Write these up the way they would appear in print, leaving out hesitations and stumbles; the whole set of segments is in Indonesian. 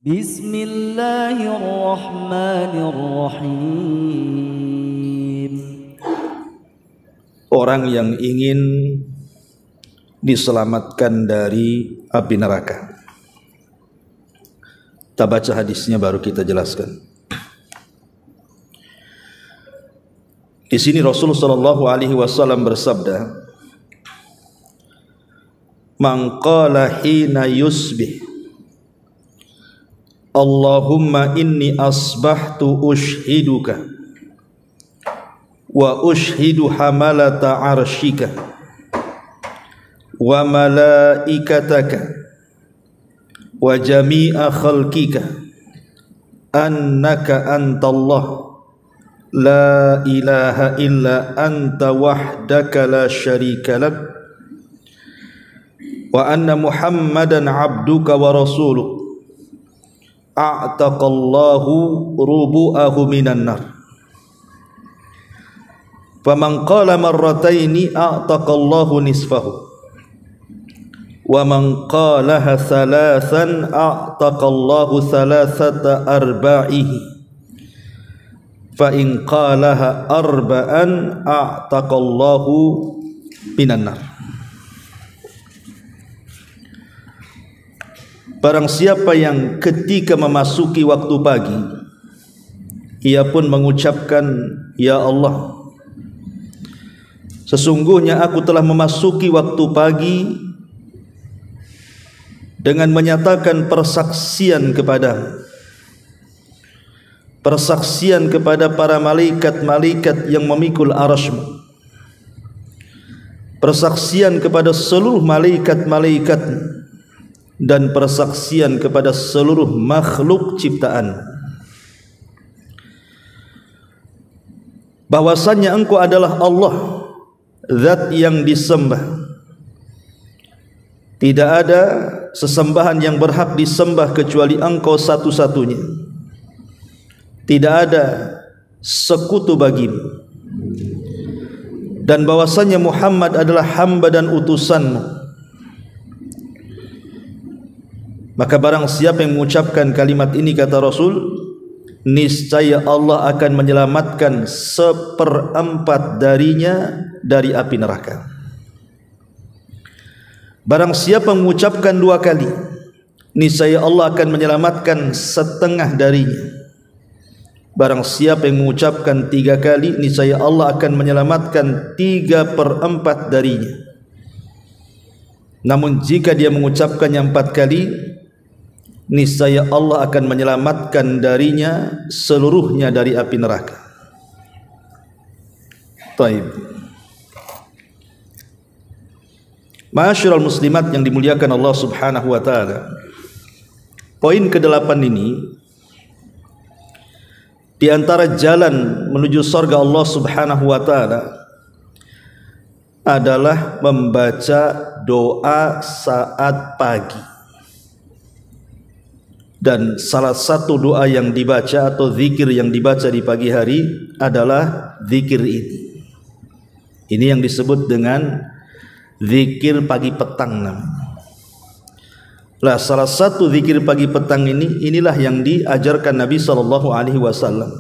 Bismillahirrahmanirrahim. Orang yang ingin diselamatkan dari api neraka. Kita baca hadisnya baru kita jelaskan. Di sini Rasulullah sallallahu alaihi wasallam bersabda, "Man qala hina yusbih, Allahumma inni asbahtu ushiduka wa ushidu hamalata arshika wa malaikataka wa jami'a khalqika annaka antallah la ilaha illa anta wahdaka la syarika lak wa anna Muhammadan abduka wa rasuluk a'taqallahu rubu'ahu minan nar." Faman qala marrataini a'taqallahu nisfahu wa man qalaha thalathan a'taqallahu thalathata arba'ihi fa in qalaha arba'an a'taqallahu minan nar. Barang siapa yang ketika memasuki waktu pagi ia pun mengucapkan, "Ya Allah, sesungguhnya aku telah memasuki waktu pagi dengan menyatakan persaksian kepada para malaikat-malaikat yang memikul arasy-Mu, persaksian kepada seluruh malaikat-malaikat dan persaksian kepada seluruh makhluk ciptaan bahwasannya Engkau adalah Allah, zat yang disembah. Tidak ada sesembahan yang berhak disembah kecuali Engkau satu-satunya. Tidak ada sekutu bagimu. Dan bahwasannya Muhammad adalah hamba dan utusan-Mu. Maka barang siapa yang mengucapkan kalimat ini, kata Rasul, niscaya Allah akan menyelamatkan 1/4 darinya dari api neraka. Barang siapa mengucapkan 2 kali, niscaya Allah akan menyelamatkan 1/2 darinya. Barang siapa yang mengucapkan 3 kali, niscaya Allah akan menyelamatkan 3/4 darinya. Namun jika dia mengucapkannya 4 kali, niscaya Allah akan menyelamatkan darinya seluruhnya dari api neraka. Taib. Ma'asyiral muslimat yang dimuliakan Allah Subhanahu wa taala. Poin ke-8 ini di antara jalan menuju surga Allah Subhanahu wa taala adalah membaca doa saat pagi. Dan salah satu doa yang dibaca atau zikir yang dibaca di pagi hari adalah zikir ini. Ini yang disebut dengan zikir pagi petang namanya. Lah, salah satu zikir pagi petang inilah yang diajarkan Nabi sallallahu alaihi wasallam.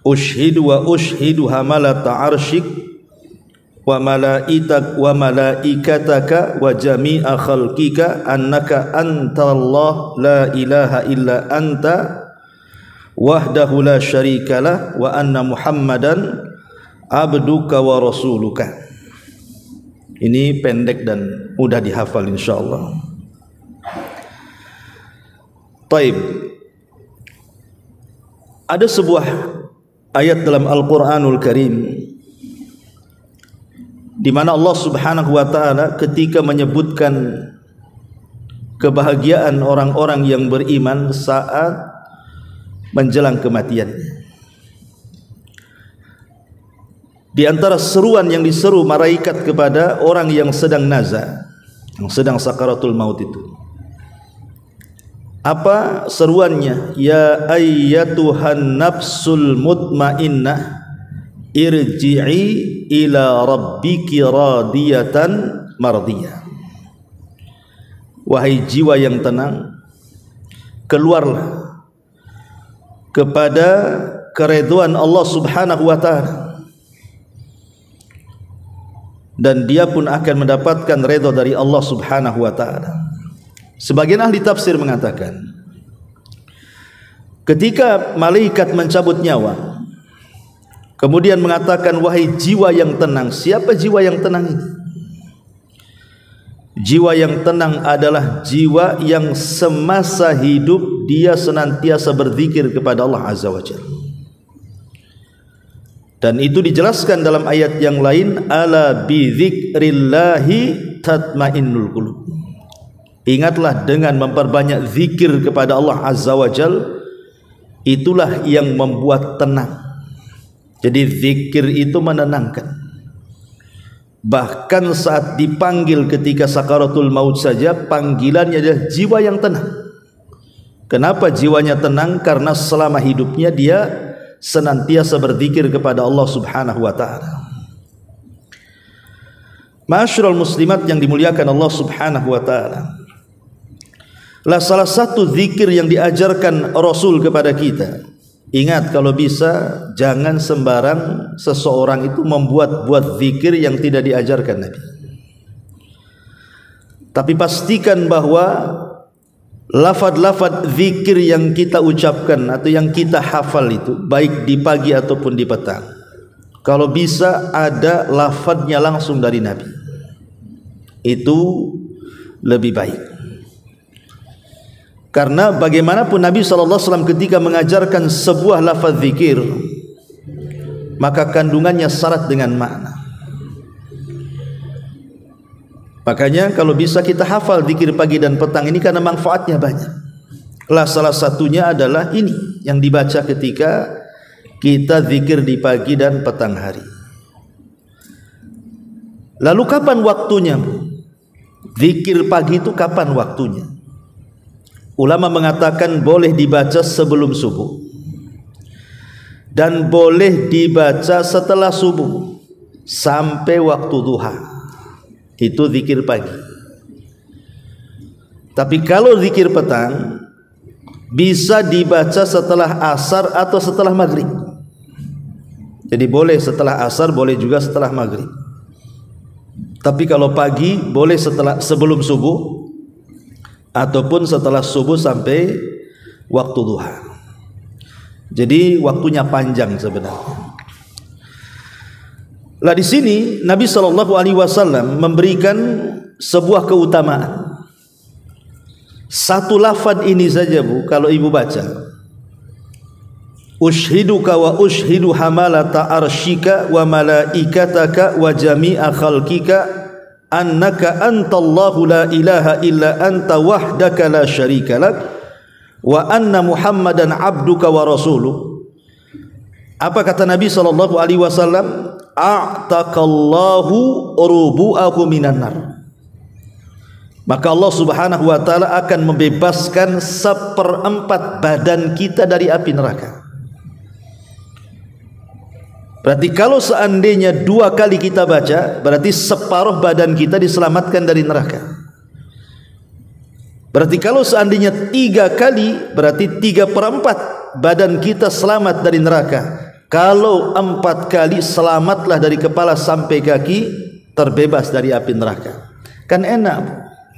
Ushidu wa ushidu hamalata arsyik wa malaikataka wa jami'a khalqika annaka antallah la ilaha illa anta wahdahu la syarikalah wa anna Muhammadan abduka wa rasuluka. Ini pendek dan mudah dihafal insyaallah. Taib. Ada sebuah ayat dalam Al-Qur'anul Karim di mana Allah Subhanahu wa taala ketika menyebutkan kebahagiaan orang-orang yang beriman saat menjelang kematian. Di antara seruan yang diseru malaikat kepada orang yang sedang naza, yang sedang sakaratul maut itu, apa seruannya? Ya ayyatuhan nafsul mutmainnah irji'i ila rabbiki radiyatan mardiyah. Wahai jiwa yang tenang, keluarlah kepada keridhaan Allah Subhanahu wa taala, dan dia pun akan mendapatkan redha dari Allah Subhanahu wa taala. Sebagian ahli tafsir mengatakan, ketika malaikat mencabut nyawa, kemudian mengatakan, wahai jiwa yang tenang. Siapa jiwa yang tenang ini? Jiwa yang tenang adalah jiwa yang semasa hidup dia senantiasa berzikir kepada Allah Azza wa Jalla. Dan itu dijelaskan dalam ayat yang lain, ala bi dzikrillahi tatmainnul qulub. Ingatlah, dengan memperbanyak zikir kepada Allah Azza wa Jalla, itulah yang membuat tenang. Jadi zikir itu menenangkan. Bahkan saat dipanggil ketika sakaratul maut saja, panggilannya adalah jiwa yang tenang. Kenapa jiwanya tenang? Karena selama hidupnya dia senantiasa berzikir kepada Allah Subhanahu wa taala. Ma'asyiral muslimat yang dimuliakan Allah Subhanahu wa taala, lah salah satu zikir yang diajarkan Rasul kepada kita. Ingat, kalau bisa jangan sembarang seseorang itu membuat zikir yang tidak diajarkan Nabi. Tapi pastikan bahwa lafaz-lafaz zikir yang kita ucapkan atau yang kita hafal itu, baik di pagi ataupun di petang, kalau bisa ada lafaznya langsung dari Nabi, itu lebih baik. Karena bagaimanapun Nabi SAW ketika mengajarkan sebuah lafaz zikir, maka kandungannya syarat dengan makna. Makanya kalau bisa kita hafal zikir pagi dan petang ini, karena manfaatnya banyak. Lah salah satunya adalah ini yang dibaca ketika kita zikir di pagi dan petang hari. Lalu kapan waktunya? Zikir pagi itu kapan waktunya? Ulama mengatakan boleh dibaca sebelum subuh dan boleh dibaca setelah subuh sampai waktu duha. Itu zikir pagi. Tapi kalau zikir petang bisa dibaca setelah asar atau setelah maghrib. Jadi boleh setelah asar, boleh juga setelah maghrib. Tapi kalau pagi boleh sebelum subuh ataupun setelah subuh sampai waktu duha. Jadi waktunya panjang sebenarnya. Lah di sini Nabi SAW memberikan sebuah keutamaan. Satu lafaz ini saja Bu, kalau ibu baca, ushiduka wa ushidu hamalata arshika wa malaikataka wa jami'a khalqika annaka antallahu la ilaha illa anta wahdaka la syarika lak wa anna muhammadan abduka wa rasuluh. Apa kata Nabi SAW? A'taqallahu rubu'ahu minan nar. Maka Allah Subhanahu wa taala akan membebaskan 1/4 badan kita dari api neraka. Berarti kalau seandainya 2 kali kita baca, berarti separuh badan kita diselamatkan dari neraka. Berarti kalau seandainya 3 kali, berarti 3/4 badan kita selamat dari neraka. Kalau 4 kali, selamatlah dari kepala sampai kaki, terbebas dari api neraka. Kan enak,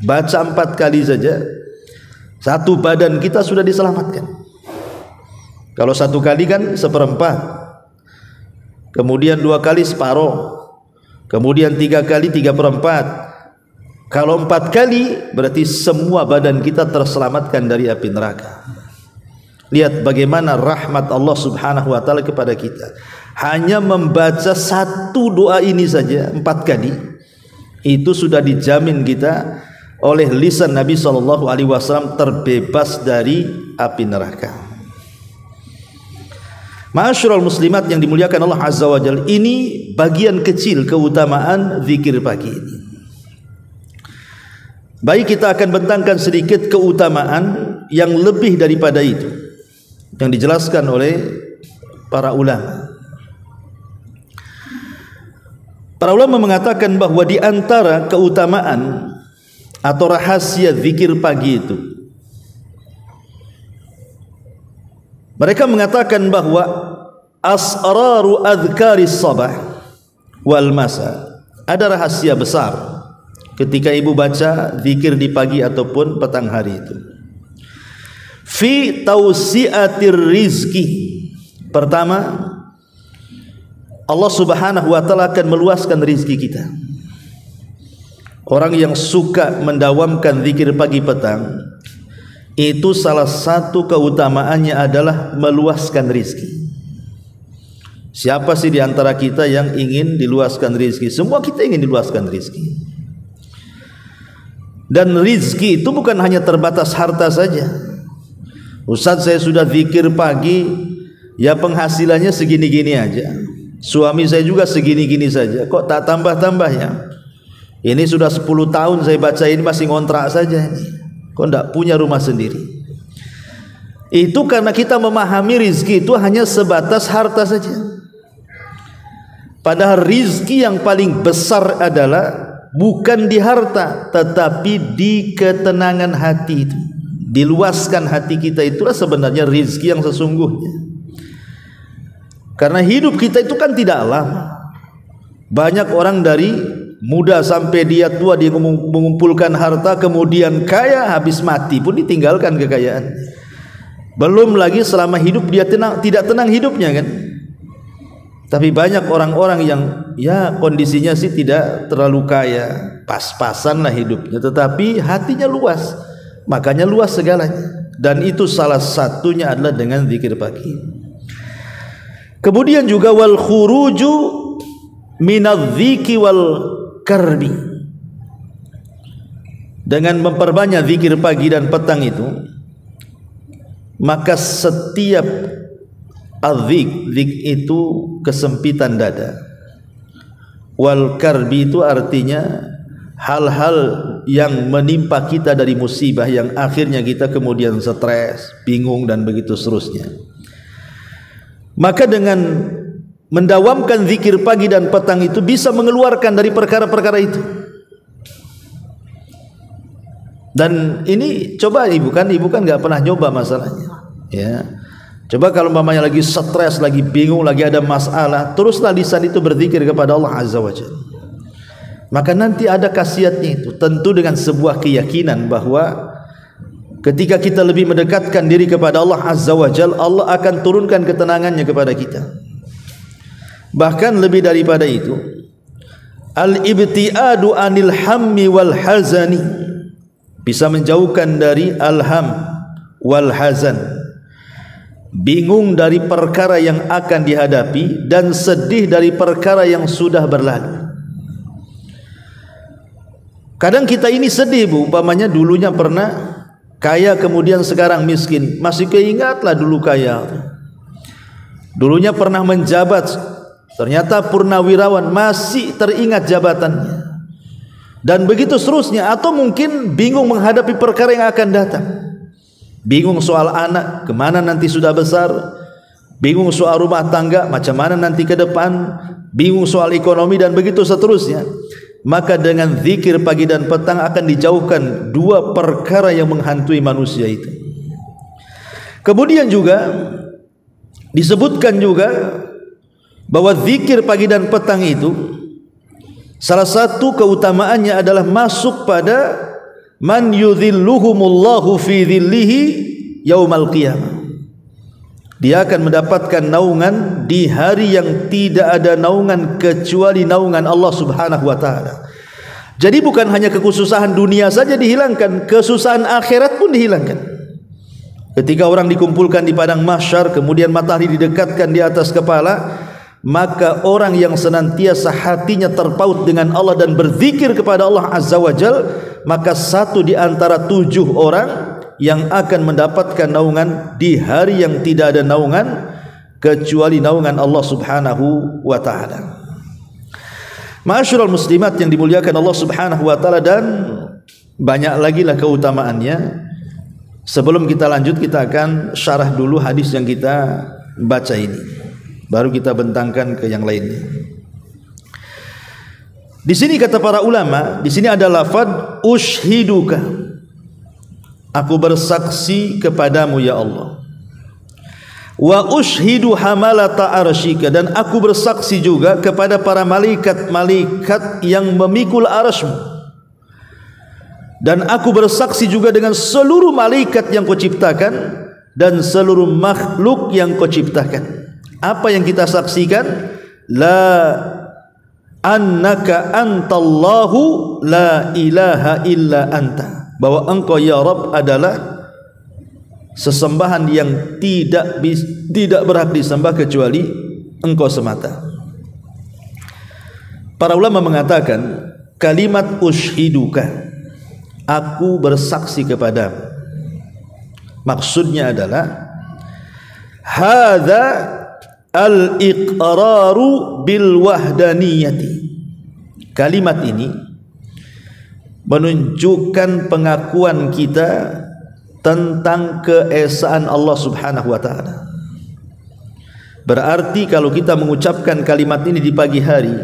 baca 4 kali saja, 1 badan kita sudah diselamatkan. Kalau 1 kali kan 1/4, kemudian 2 kali separuh, kemudian 3 kali 3/4. Kalau 4 kali, berarti semua badan kita terselamatkan dari api neraka. Lihat bagaimana rahmat Allah Subhanahu wa taala kepada kita. Hanya membaca 1 doa ini saja 4 kali, itu sudah dijamin kita oleh lisan Nabi SAW terbebas dari api neraka. Ma'asyiral muslimat yang dimuliakan Allah Azza wa Jalla, ini bagian kecil keutamaan zikir pagi ini. Baik, kita akan bentangkan sedikit keutamaan yang lebih daripada itu yang dijelaskan oleh para ulama. Para ulama mengatakan bahwa di antara keutamaan atau rahasia zikir pagi itu, Mereka mengatakan bahwa asraru adhkaris sabah wal masa, ada rahasia besar ketika ibu baca zikir di pagi ataupun petang hari itu. Fi tausiatir rizki. Pertama, Allah Subhanahu wa taala akan meluaskan rizki kita. Orang yang suka mendawamkan zikir pagi petang, itu salah satu keutamaannya adalah meluaskan rizki. Siapa sih di antara kita yang ingin diluaskan rizki? Semua kita ingin diluaskan rizki. Dan rizki itu bukan hanya terbatas harta saja. Ustaz, saya sudah zikir pagi, ya penghasilannya segini-gini aja. Suami saya juga segini-gini saja. Kok tak tambah-tambah ya? Ini sudah 10 tahun saya baca ini masih ngontrak saja ini. Kok tidak punya rumah sendiri? Itu karena kita memahami rizki itu hanya sebatas harta saja. Padahal rizki yang paling besar adalah bukan di harta, tetapi di ketenangan hati itu. Diluaskan hati kita, itulah sebenarnya rizki yang sesungguhnya. Karena hidup kita itu kan tidak lama. Banyak orang dari muda sampai dia tua dia mengumpulkan harta, kemudian kaya, habis mati pun ditinggalkan kekayaan. Belum lagi selama hidup dia tidak tenang hidupnya kan. Tapi banyak orang-orang yang ya kondisinya sih tidak terlalu kaya, pas-pasan lah hidupnya, tetapi hatinya luas, makanya luas segalanya. Dan itu salah satunya adalah dengan zikir pagi. Kemudian juga wal khuruju minadz-dziki wal karbi. Dengan memperbanyak zikir pagi dan petang itu, maka setiap zik itu kesempitan dada. Wal karbi itu artinya hal-hal yang menimpa kita dari musibah yang akhirnya kita kemudian stres, bingung dan begitu seterusnya. Maka dengan mendawamkan zikir pagi dan petang itu bisa mengeluarkan dari perkara-perkara itu. Dan ini coba ibu kan nggak pernah nyoba masalahnya. Ya, coba kalau mamanya lagi stres, lagi bingung, lagi ada masalah, teruslah lisan itu berzikir kepada Allah Azza wa Jalla. Maka nanti ada khasiatnya itu, tentu dengan sebuah keyakinan bahwa ketika kita lebih mendekatkan diri kepada Allah Azza wa Jalla, Allah akan turunkan ketenangannya kepada kita. Bahkan lebih daripada itu, al-ibtiadu anil hammi wal hazani, bisa menjauhkan dari alham wal hazan, bingung dari perkara yang akan dihadapi dan sedih dari perkara yang sudah berlalu. Kadang kita ini sedih bu, umpamanya dulunya pernah kaya kemudian sekarang miskin, masih keingatlah dulu kaya. Dulunya pernah menjabat, ternyata purnawirawan, masih teringat jabatannya. Dan begitu seterusnya. Atau mungkin bingung menghadapi perkara yang akan datang. Bingung soal anak, kemana nanti sudah besar. Bingung soal rumah tangga, macam mana nanti ke depan. Bingung soal ekonomi dan begitu seterusnya. Maka dengan zikir pagi dan petang akan dijauhkan dua perkara yang menghantui manusia itu. Kemudian juga disebutkan juga bahwa zikir pagi dan petang itu salah satu keutamaannya adalah masuk pada man yudhilluhumullahu fi dhillihi yaumal qiyamah. Dia akan mendapatkan naungan di hari yang tidak ada naungan kecuali naungan Allah Subhanahu wa taala. Jadi bukan hanya kekhususan dunia saja dihilangkan, kesusahan akhirat pun dihilangkan. Ketika orang dikumpulkan di padang mahsyar, kemudian matahari didekatkan di atas kepala, maka orang yang senantiasa hatinya terpaut dengan Allah dan berzikir kepada Allah Azza wa Jal, maka satu di antara 7 orang yang akan mendapatkan naungan di hari yang tidak ada naungan kecuali naungan Allah Subhanahu wa taala. Ma'asyiral muslimat yang dimuliakan Allah Subhanahu wa taala, dan banyak lagi lah keutamaannya. Sebelum kita lanjut, kita akan syarah dulu hadis yang kita baca ini, baru kita bentangkan ke yang lainnya. Di sini kata para ulama, di sini ada lafaz ushiduka, aku bersaksi kepadamu ya Allah. wa ushidu hamalata arsyika, dan aku bersaksi juga kepada para malaikat-malaikat yang memikul arasmu, dan aku bersaksi juga dengan seluruh malaikat yang kau ciptakan dan seluruh makhluk yang kau ciptakan. Apa yang kita saksikan? La annaka antallahu la ilaha illa anta, bahwa engkau ya Rabb adalah sesembahan yang tidak berhak disembah kecuali engkau semata. Para ulama mengatakan kalimat ushiduka, aku bersaksi kepadamu, maksudnya adalah hadza al-iqraru bil wahdaniyati. Kalimat ini menunjukkan pengakuan kita tentang keesaan Allah Subhanahu wa taala. Berarti kalau kita mengucapkan kalimat ini di pagi hari,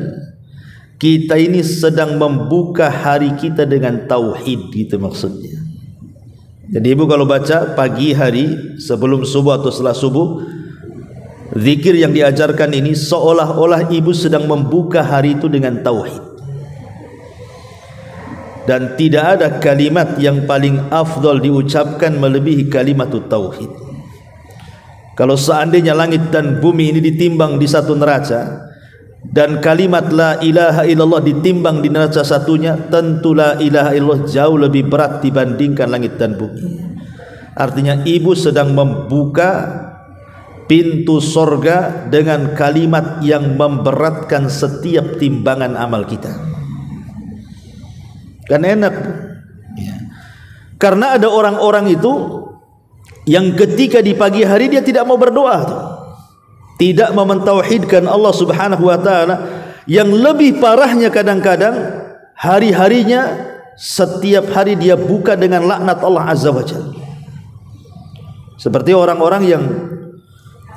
kita ini sedang membuka hari kita dengan tauhid, gitu maksudnya. Jadi ibu kalau baca pagi hari sebelum subuh atau setelah subuh, zikir yang diajarkan ini seolah-olah ibu sedang membuka hari itu dengan tauhid. Dan tidak ada kalimat yang paling afdal diucapkan melebihi kalimat tauhid. Kalau seandainya langit dan bumi ini ditimbang di satu neraca, dan kalimat la ilaha illallah ditimbang di neraca satunya, tentu la ilaha illallah jauh lebih berat dibandingkan langit dan bumi. Artinya ibu sedang membuka pintu sorga dengan kalimat yang memberatkan setiap timbangan amal kita. Kan enak ya. Karena ada orang-orang itu yang ketika di pagi hari dia tidak mau berdoa tuh, tidak mau mentauhidkan Allah Subhanahu wa taala. Yang lebih parahnya kadang-kadang hari-harinya setiap hari dia buka dengan laknat Allah Azza wa Jalla. Seperti orang-orang yang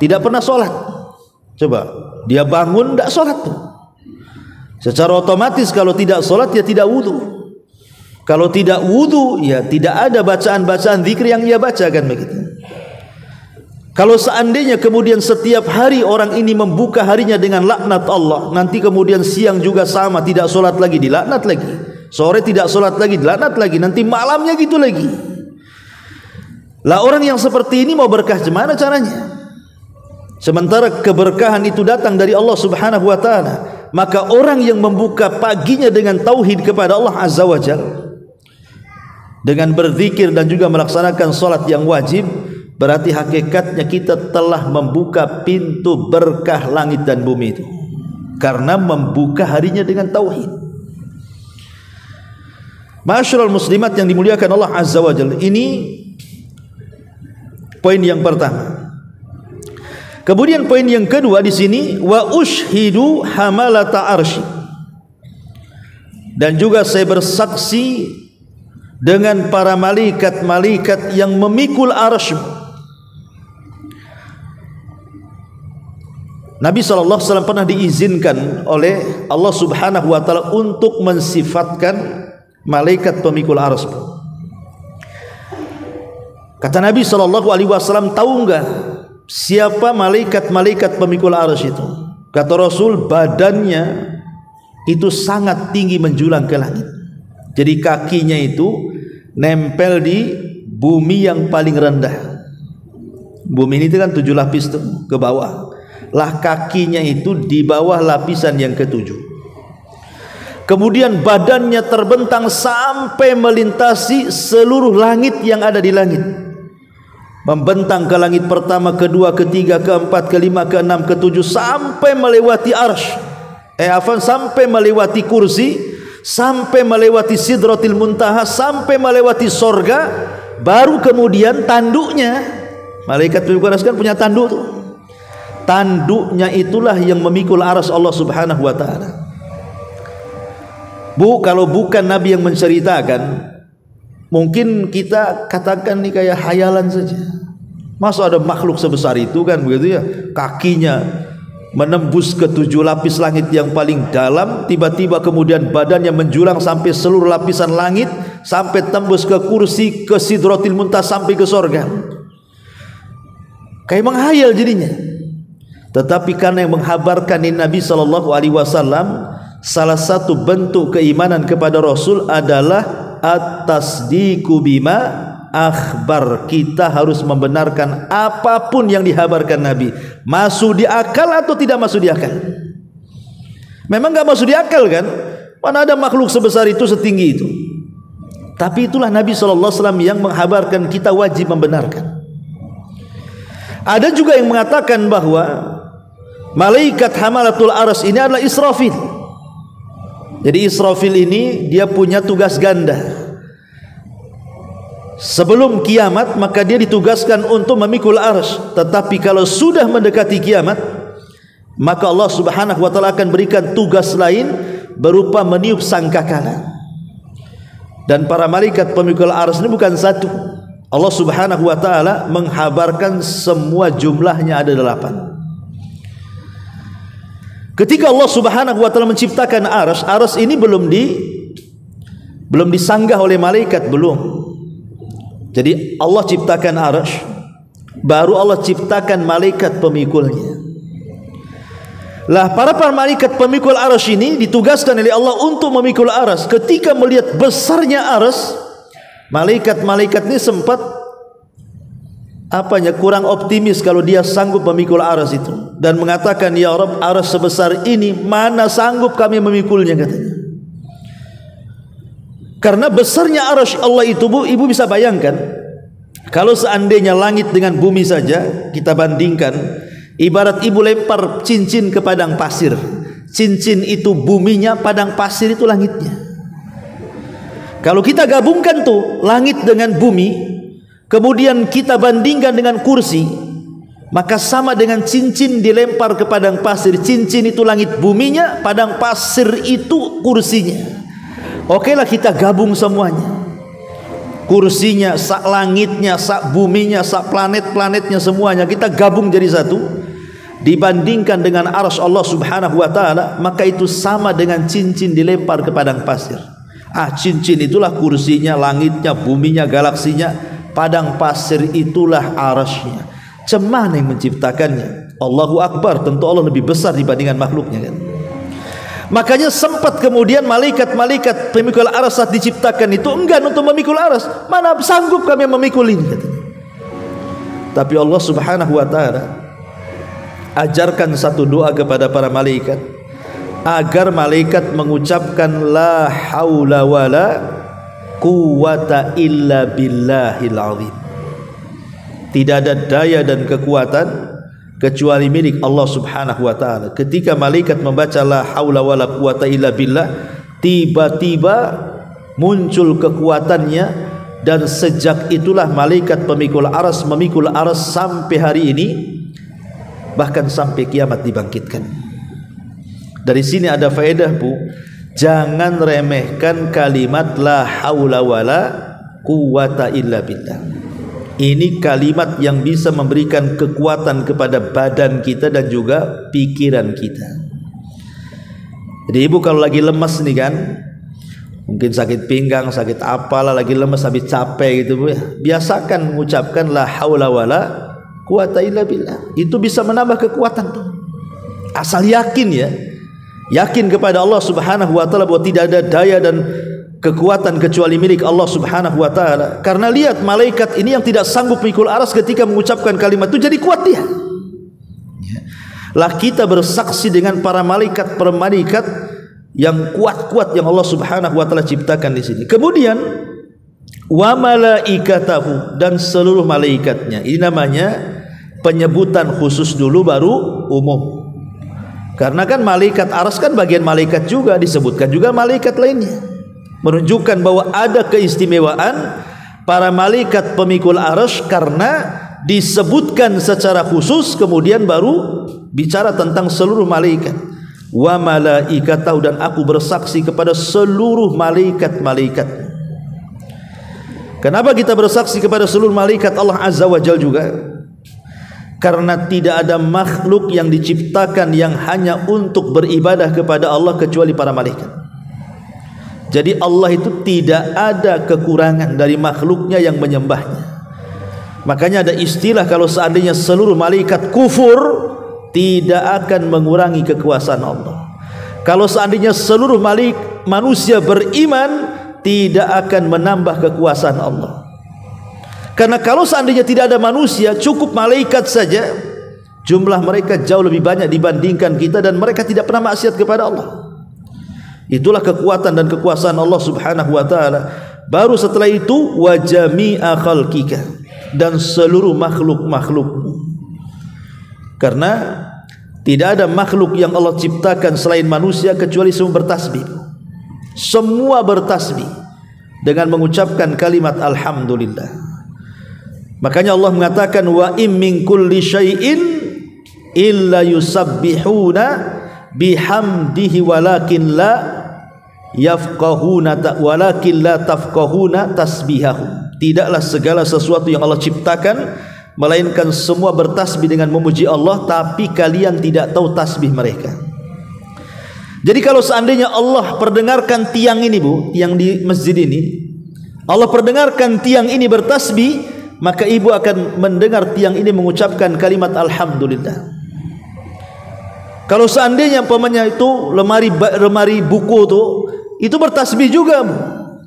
tidak pernah sholat. Coba dia bangun tidak sholat tuh, secara otomatis kalau tidak sholat ya tidak wudu. Kalau tidak wudu ya tidak ada bacaan-bacaan zikir yang ia bacakan begitu. Kalau seandainya kemudian setiap hari orang ini membuka harinya dengan laknat Allah, nanti kemudian siang juga sama, tidak sholat lagi dilaknat lagi, sore tidak sholat lagi dilaknat lagi, nanti malamnya gitu lagi. Lah orang yang seperti ini mau berkah gimana caranya? Sementara keberkahan itu datang dari Allah Subhanahu wa taala. Maka orang yang membuka paginya dengan tauhid kepada Allah Azza wa Jalla, dengan berzikir dan juga melaksanakan salat yang wajib, berarti hakikatnya kita telah membuka pintu berkah langit dan bumi itu, karena membuka harinya dengan tauhid. Ma'asyiral muslimat yang dimuliakan Allah Azza wa Jalla, ini poin yang pertama. Kemudian poin yang kedua di sini, wa ushidu hamalata arsy, dan juga saya bersaksi dengan para malaikat-malaikat yang memikul arsy. Nabi SAW pernah diizinkan oleh Allah Subhanahu wa taala untuk mensifatkan malaikat pemikul arsy. Kata Nabi SAW, tahu enggak siapa malaikat-malaikat pemikul arsy itu? Kata Rasul, badannya itu sangat tinggi menjulang ke langit. Jadi kakinya itu nempel di bumi yang paling rendah. Bumi ini kan 7 lapis tuh ke bawah. Lah kakinya itu di bawah lapisan yang ke-7. Kemudian badannya terbentang sampai melintasi seluruh langit yang ada di langit. Membentang ke langit pertama, kedua, ketiga, keempat, kelima, keenam, ketujuh, sampai melewati arsy. Sampai melewati kursi, sampai melewati sidratil muntaha, sampai melewati sorga. Baru kemudian tanduknya, malaikat pemikul arsy kan punya tanduk tuh. Tanduknya itulah yang memikul arsy Allah Subhanahu wa taala. Bu, kalau bukan Nabi yang menceritakan, mungkin kita katakan ini kayak hayalan saja. Masa ada makhluk sebesar itu kan begitu ya, kakinya menembus ke 7 lapis langit yang paling dalam, tiba-tiba kemudian badannya menjulang sampai seluruh lapisan langit, sampai tembus ke kursi, ke sidratil muntaha, sampai ke sorga. kayak menghayal jadinya. Tetapi karena yang menghabarkan Nabi SAW, salah satu bentuk keimanan kepada Rasul adalah at-tasdiqu bima akhbar. Kita harus membenarkan apapun yang dihabarkan Nabi, masuk di akal atau tidak masuk di akal. Memang gak masuk di akal kan, mana ada makhluk sebesar itu, setinggi itu. Tapi itulah Nabi SAW yang menghabarkan, kita wajib membenarkan. Ada juga yang mengatakan bahwa malaikat hamalatul arsy ini adalah Israfil. Jadi Israfil ini dia punya tugas ganda. Sebelum kiamat maka dia ditugaskan untuk memikul arsy, tetapi kalau sudah mendekati kiamat maka Allah Subhanahu wa taala akan berikan tugas lain berupa meniup sangkakala. Dan para malaikat pemikul arsy ini bukan satu. Allah Subhanahu wa taala menghabarkan semua jumlahnya ada 8. Ketika Allah Subhanahu wa taala menciptakan arsy ini belum disanggah oleh malaikat, belum. Jadi Allah ciptakan arsy, baru Allah ciptakan malaikat pemikulnya. Lah para malaikat pemikul arsy ini ditugaskan oleh Allah untuk memikul arsy. Ketika melihat besarnya arsy, malaikat-malaikat ini sempat kurang optimis kalau dia sanggup memikul arsy itu, dan mengatakan, ya Rabb, arsy sebesar ini mana sanggup kami memikulnya, katanya. Karena besarnya arsy Allah itu, Bu, ibu bisa bayangkan kalau seandainya langit dengan bumi saja kita bandingkan, ibarat ibu lempar cincin ke padang pasir. Cincin itu buminya, padang pasir itu langitnya. Kalau kita gabungkan tuh langit dengan bumi, kemudian kita bandingkan dengan kursi, maka sama dengan cincin dilempar ke padang pasir. Cincin itu langit buminya, padang pasir itu kursinya. Oke lah, kita gabung semuanya, kursinya, sak langitnya, sak buminya, sak planet-planetnya, semuanya kita gabung jadi satu. Dibandingkan dengan arsy Allah Subhanahu wa taala, maka itu sama dengan cincin dilempar ke padang pasir. Cincin itulah kursinya, langitnya, buminya, galaksinya. Padang pasir itulah arsy-nya. Cemana yang menciptakannya? Allahu Akbar, tentu Allah lebih besar dibandingkan makhluknya, kan? Makanya sempat kemudian malaikat-malaikat pemikul arsy saat diciptakan itu enggan untuk memikul arsy. Mana sanggup kami memikul ini, katanya. Tapi Allah Subhanahu wa taala ajarkan satu doa kepada para malaikat, agar malaikat mengucapkan la haula wala quwata illa billahil azim. Tidak ada daya dan kekuatan kecuali milik Allah Subhanahu wa taala. Ketika malaikat membaca la haula wala quwata illa billah, tiba-tiba muncul kekuatannya, dan sejak itulah malaikat pemikul arsy memikul arsy sampai hari ini, bahkan sampai kiamat dibangkitkan. Dari sini ada faedah, Bu, jangan remehkan kalimat la haula wala quwata illa billah. Ini kalimat yang bisa memberikan kekuatan kepada badan kita dan juga pikiran kita. Jadi ibu kalau lagi lemas nih kan, mungkin sakit pinggang, sakit apalah, lagi lemas habis capek gitu, Bu, ya, biasakan mengucapkan la haula wala quwata illa billah. Itu bisa menambah kekuatan tuh. Asal yakin, ya, yakin kepada Allah Subhanahu wa taala bahwa tidak ada daya dan kekuatan kecuali milik Allah Subhanahu wa taala. Karena lihat malaikat ini yang tidak sanggup memikul arsy, ketika mengucapkan kalimat itu jadi kuat dia. Lah kita bersaksi dengan para malaikat yang kuat-kuat yang Allah Subhanahu wa taala ciptakan di sini. Kemudian wa malaikatahu, dan seluruh malaikatnya. Ini namanya penyebutan khusus dulu baru umum. Karena kan malaikat arsy kan bagian malaikat juga, disebutkan juga malaikat lainnya, menunjukkan bahwa ada keistimewaan para malaikat pemikul arsy karena disebutkan secara khusus, kemudian baru bicara tentang seluruh malaikat. Wa malaikatahu, dan aku bersaksi kepada seluruh malaikat-malaikat. Kenapa kita bersaksi kepada seluruh malaikat Allah Azza wa Jalla juga? Karena tidak ada makhluk yang diciptakan yang hanya untuk beribadah kepada Allah kecuali para malaikat. Jadi Allah itu tidak ada kekurangan dari makhluknya yang menyembahnya. Makanya ada istilah, kalau seandainya seluruh malaikat kufur, tidak akan mengurangi kekuasaan Allah. Kalau seandainya seluruh manusia beriman, tidak akan menambah kekuasaan Allah. Karena kalau seandainya tidak ada manusia, cukup malaikat saja, jumlah mereka jauh lebih banyak dibandingkan kita, dan mereka tidak pernah maksiat kepada Allah. Itulah kekuatan dan kekuasaan Allah Subhanahu wa taala. Baru setelah itu wa jami'a khalqika, dan seluruh makhluk-makhlukmu. Karena tidak ada makhluk yang Allah ciptakan selain manusia kecuali semua bertasbih. Semua bertasbih dengan mengucapkan kalimat alhamdulillah. Makanya Allah mengatakan wa im min kulli syai'in illa yusabbihuna bihamdihi walakin la tafqahuna tasbihahum. Tidaklah segala sesuatu yang Allah ciptakan melainkan semua bertasbih dengan memuji Allah, tapi kalian tidak tahu tasbih mereka. Jadi kalau seandainya Allah perdengarkan tiang ini, Bu, tiang di masjid ini, Allah perdengarkan tiang ini bertasbih, maka ibu akan mendengar tiang ini mengucapkan kalimat alhamdulillah. Kalau seandainya umpamanya itu lemari buku itu bertasbih juga, Bu.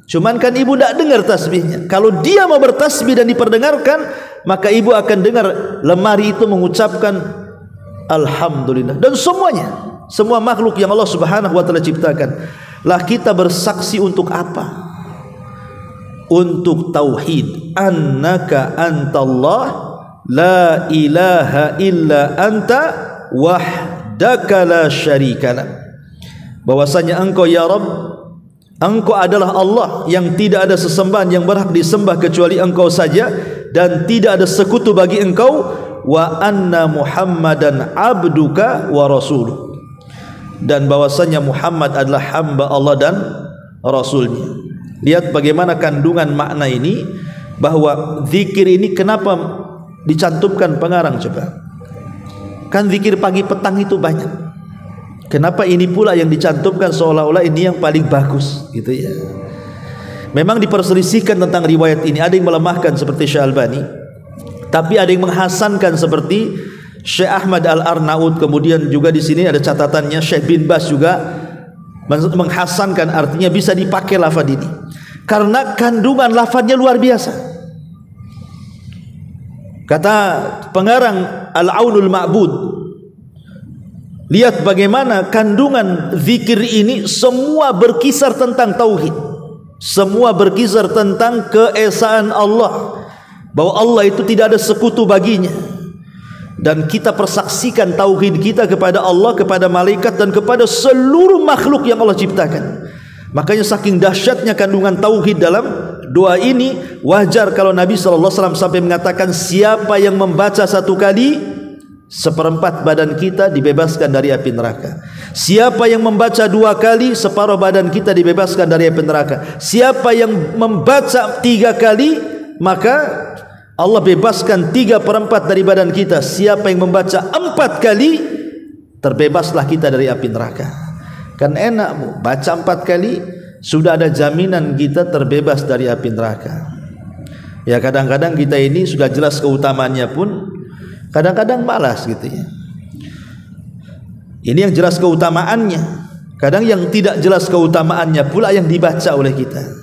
Cuman kan ibu tidak dengar tasbihnya. Kalau dia mau bertasbih dan diperdengarkan, maka ibu akan dengar lemari itu mengucapkan alhamdulillah. Dan semuanya, semua makhluk yang Allah Subhanahu wa taala ciptakan. Lah kita bersaksi untuk apa? Untuk tauhid, annaka antallah la ilaha illa anta wahdaka la syarikalah. Bahwasanya engkau ya Rabb, engkau adalah Allah yang tidak ada sesembahan yang berhak disembah kecuali engkau saja, dan tidak ada sekutu bagi engkau, wa anna Muhammadan abduka wa rasuluh, dan bahwasanya Muhammad adalah hamba Allah dan rasulnya. Lihat bagaimana kandungan makna ini, bahwa zikir ini kenapa dicantumkan pengarang coba. Kan zikir pagi petang itu banyak. Kenapa ini pula yang dicantumkan seolah-olah ini yang paling bagus gitu ya. Memang diperselisihkan tentang riwayat ini. Ada yang melemahkan seperti Syekh Albani, tapi ada yang menghasankan seperti Syekh Ahmad Al-Arnaud. Kemudian juga di sini ada catatannya Syekh bin Bas juga menghasankan, artinya bisa dipakai lafaz ini karena kandungan lafaznya luar biasa. Kata pengarang Al-Aunul Ma'bud, lihat bagaimana kandungan zikir ini semua berkisar tentang tauhid, semua berkisar tentang keesaan Allah, bahwa Allah itu tidak ada sekutu baginya, dan kita persaksikan tauhid kita kepada Allah, kepada malaikat, dan kepada seluruh makhluk yang Allah ciptakan. Makanya saking dahsyatnya kandungan tauhid dalam doa ini, wajar kalau Nabi SAW sampai mengatakan, siapa yang membaca satu kali, seperempat badan kita dibebaskan dari api neraka. Siapa yang membaca dua kali, separuh badan kita dibebaskan dari api neraka. Siapa yang membaca tiga kali, maka Allah bebaskan 3/4 dari badan kita. Siapa yang membaca 4 kali, terbebaslah kita dari api neraka. Kan enak, Bu, baca 4 kali sudah ada jaminan kita terbebas dari api neraka. Ya kadang-kadang kita ini sudah jelas keutamaannya pun kadang-kadang malas gitu ya. Ini yang jelas keutamaannya. Kadang yang tidak jelas keutamaannya pula yang dibaca oleh kita.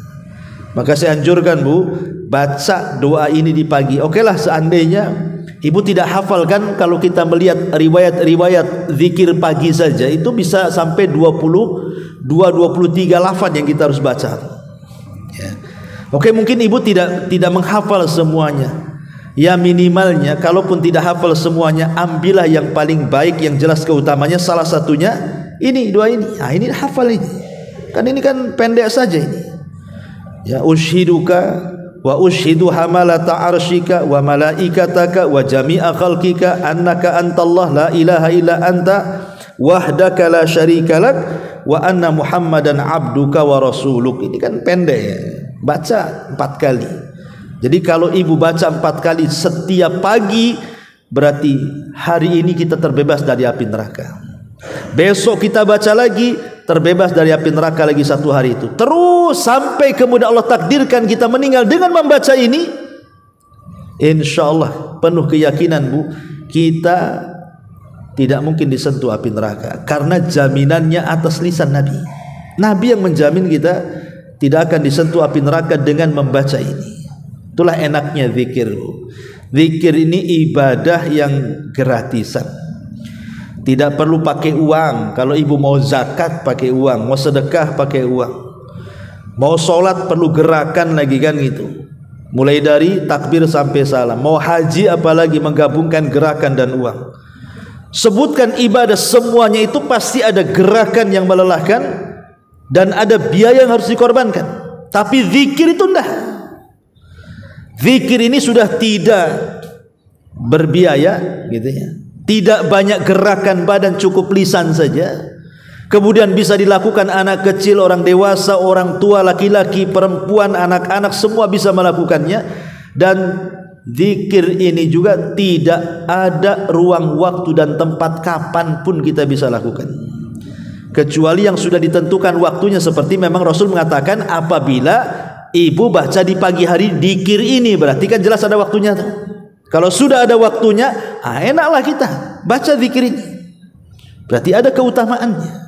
Maka saya anjurkan, Bu, baca doa ini di pagi. Okelah seandainya ibu tidak hafal, kan kalau kita melihat riwayat zikir pagi saja itu bisa sampai 23 lafaz yang kita harus baca ya. Oke, mungkin ibu tidak menghafal semuanya. Ya minimalnya kalaupun tidak hafal semuanya, ambillah yang paling baik, yang jelas keutamanya. Salah satunya ini, doa ini. Nah, ini hafal ini. Kan ini kan pendek saja ini. Ya ushiduka wa ushidu hamalata arshika wa malaikataka wa jami'a khalqika annaka antallah la ilaha illa anta wahdaka la syarikalak wa anna Muhammadan abduka wa rasuluk. Ini kan pendek ya. Baca 4 kali. Jadi kalau ibu baca 4 kali setiap pagi, berarti hari ini kita terbebas dari api neraka. Besok kita baca lagi, terbebas dari api neraka lagi 1 hari itu. Terus sampai kemudian Allah takdirkan kita meninggal dengan membaca ini, insyaallah penuh keyakinan Bu, kita tidak mungkin disentuh api neraka karena jaminannya atas lisan Nabi. Nabi yang menjamin kita tidak akan disentuh api neraka dengan membaca ini. Itulah enaknya zikir. Zikir ini ibadah yang gratisan. Tidak perlu pakai uang. Kalau ibu mau zakat pakai uang, mau sedekah pakai uang, mau sholat perlu gerakan lagi kan gitu. Mulai dari takbir sampai salam. Mau haji apalagi menggabungkan gerakan dan uang. Sebutkan ibadah semuanya itu pasti ada gerakan yang melelahkan dan ada biaya yang harus dikorbankan. Tapi zikir itu enggak. Zikir ini sudah tidak berbiaya gitu ya. Tidak banyak gerakan badan, cukup lisan saja. Kemudian bisa dilakukan anak kecil, orang dewasa, orang tua, laki-laki, perempuan, anak-anak, semua bisa melakukannya. Dan zikir ini juga tidak ada ruang waktu dan tempat kapan pun kita bisa lakukan, kecuali yang sudah ditentukan waktunya. Seperti memang Rasul mengatakan apabila ibu baca di pagi hari zikir ini, berarti kan jelas ada waktunya tuh. Kalau sudah ada waktunya, enaklah kita baca zikir ini, berarti ada keutamaannya.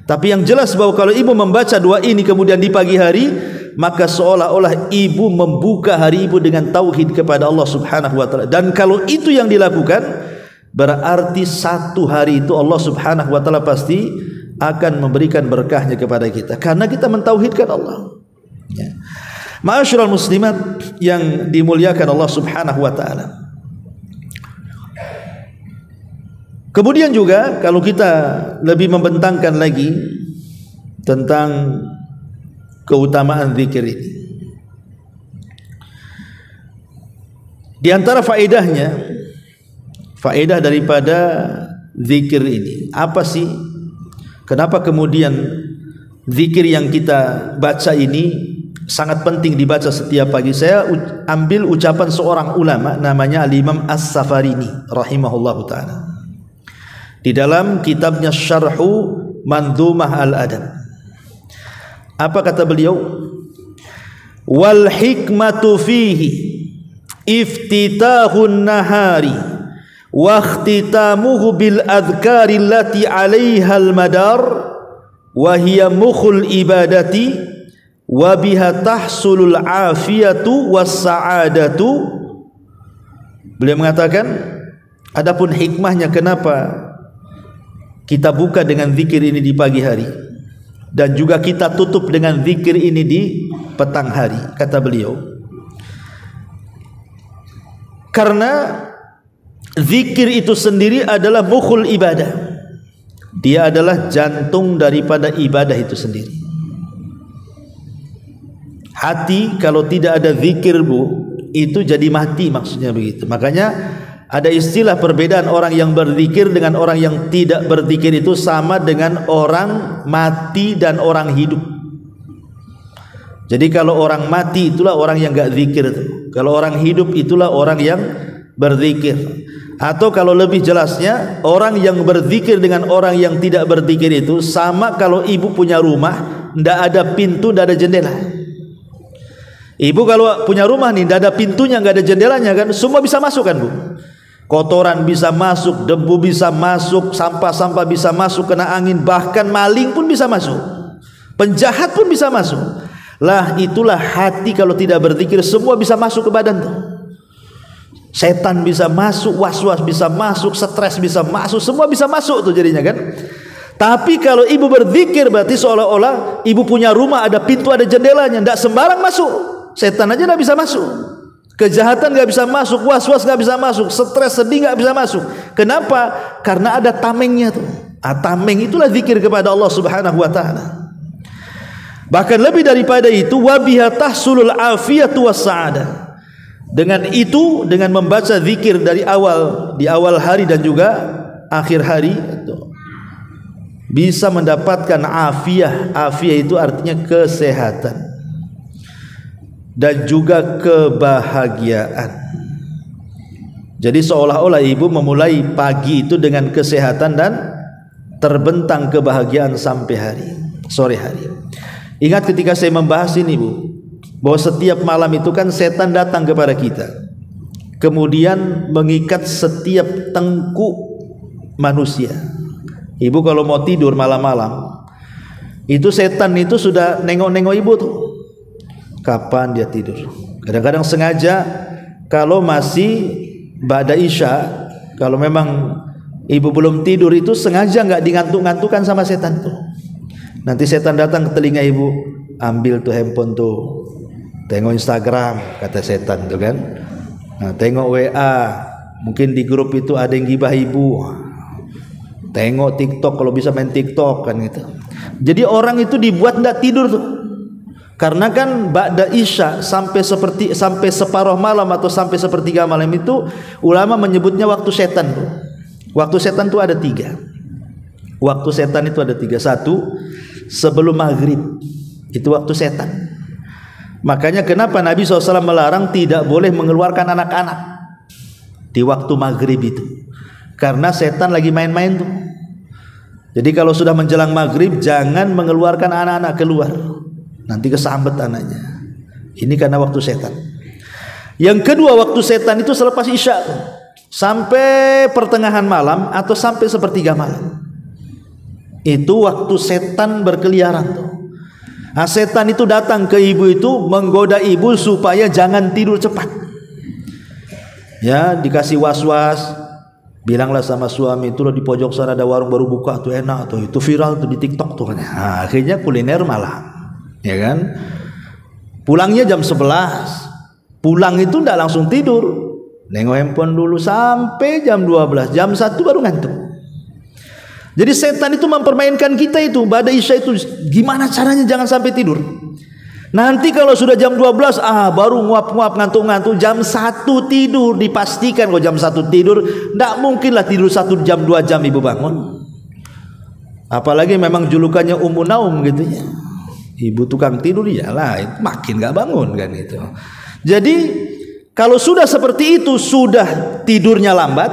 Tapi yang jelas bahwa kalau ibu membaca doa ini kemudian di pagi hari, maka seolah-olah ibu membuka hari ibu dengan tauhid kepada Allah Subhanahu wa taala. Dan kalau itu yang dilakukan, berarti satu hari itu Allah Subhanahu wa taala pasti akan memberikan berkahnya kepada kita karena kita mentauhidkan Allah. Ya. Ma'asyiral muslimat yang dimuliakan Allah Subhanahu wa taala. Kemudian juga kalau kita lebih membentangkan lagi tentang keutamaan zikir ini, di antara faedahnya, faedah daripada zikir ini apa sih? Kenapa kemudian zikir yang kita baca ini sangat penting dibaca setiap pagi? Saya ambil ucapan seorang ulama namanya Al-Imam As-Safarini rahimahullahu taala di dalam kitabnya Syarhu Mandhumah Al-Adab. Apa kata beliau? Wal hikmatu fihi iftitahun nahari wa ikhtitamuhu bil adhkari allati 'alaiha al madar wa hiya mukhul ibadati wa biha tahsulul afiyatu was sa'adatu. Beliau mengatakan adapun hikmahnya kenapa kita buka dengan zikir ini di pagi hari dan juga kita tutup dengan zikir ini di petang hari, kata beliau, karena zikir itu sendiri adalah mukhul ibadah. Dia adalah jantung daripada ibadah itu sendiri. Hati kalau tidak ada zikir Bu, itu jadi mati, maksudnya begitu. Makanya ada istilah perbedaan orang yang berzikir dengan orang yang tidak berzikir itu sama dengan orang mati dan orang hidup. Jadi kalau orang mati itulah orang yang enggak zikir itu. Kalau orang hidup itulah orang yang berzikir. Atau kalau lebih jelasnya, orang yang berzikir dengan orang yang tidak berzikir itu sama kalau ibu punya rumah, enggak ada pintu, enggak ada jendela. Ibu kalau punya rumah nih, enggak ada pintunya, enggak ada jendelanya kan, semua bisa masuk kan Bu? Kotoran bisa masuk, debu bisa masuk, sampah-sampah bisa masuk, kena angin, bahkan maling pun bisa masuk, penjahat pun bisa masuk. Lah itulah hati kalau tidak berzikir, semua bisa masuk ke badan tuh. Setan bisa masuk, was-was bisa masuk, stres bisa masuk, semua bisa masuk tuh jadinya kan. Tapi kalau ibu berzikir berarti seolah-olah ibu punya rumah, ada pintu, ada jendelanya, tidak sembarang masuk. Setan aja tidak bisa masuk, kejahatan nggak bisa masuk, was-was nggak bisa masuk, stres sedih nggak bisa masuk. Kenapa? Karena ada tamengnya tuh. Tameng itulah zikir kepada Allah Subhanahu wa taala. Bahkan lebih daripada itu, wa biha tahsulul afiyatu was sa'adah. Dengan itu, dengan membaca zikir dari awal, di awal hari dan juga akhir hari itu bisa mendapatkan afiyah. Afiyah itu artinya kesehatan dan juga kebahagiaan. Jadi seolah-olah ibu memulai pagi itu dengan kesehatan dan terbentang kebahagiaan sampai hari sore hari. Ingat ketika saya membahas ini Bu, bahwa setiap malam itu kan setan datang kepada kita kemudian mengikat setiap tengkuk manusia. Ibu kalau mau tidur malam-malam, itu setan itu sudah nengok-nengok ibu tuh, kapan dia tidur. Kadang-kadang sengaja kalau masih ba'da isya, kalau memang ibu belum tidur itu sengaja nggak digantuk-gantukan sama setan tuh. Nanti setan datang ke telinga ibu, ambil tuh handphone tuh, tengok Instagram, kata setan tuh kan. Nah, tengok WA, mungkin di grup itu ada yang gibah ibu. Tengok TikTok, kalau bisa main TikTok kan gitu. Jadi orang itu dibuat tidak tidur tuh. Karena kan ba'da isya sampai separuh malam atau sampai sepertiga malam itu ulama menyebutnya waktu setan tuh. Waktu setan itu ada 3. Waktu setan itu ada 3. 1, sebelum maghrib, itu waktu setan. Makanya kenapa Nabi SAW melarang tidak boleh mengeluarkan anak-anak di waktu maghrib itu, karena setan lagi main-main tuh. Jadi kalau sudah menjelang maghrib jangan mengeluarkan anak-anak keluar, nanti kesambet anaknya. Ini karena waktu setan. Yang kedua, waktu setan itu selepas isya tuh, sampai pertengahan malam atau sampai sepertiga malam. Itu waktu setan berkeliaran tuh. Nah, setan itu datang ke ibu itu menggoda ibu supaya jangan tidur cepat. Ya, dikasih was-was, bilanglah sama suami, itu loh di pojok sana ada warung baru buka tuh, enak tuh, itu viral tuh di TikTok tuh. Nah, akhirnya kuliner malam, ya kan? Pulangnya jam 11. Pulang itu tidak langsung tidur, nengok handphone dulu sampai jam 12, jam 1 baru ngantuk. Jadi setan itu mempermainkan kita itu, ba'da isya itu gimana caranya jangan sampai tidur. Nanti kalau sudah jam 12 baru nguap-nguap ngantuk-ngantuk, jam 1 tidur, dipastikan kalau jam 1 tidur, tidak mungkinlah tidur 1 jam 2 jam ibu bangun. Apalagi memang julukannya Ummu Naum gitu ya. Ibu tukang tidur, iyalah itu makin gak bangun kan gitu. Jadi kalau sudah seperti itu, sudah tidurnya lambat,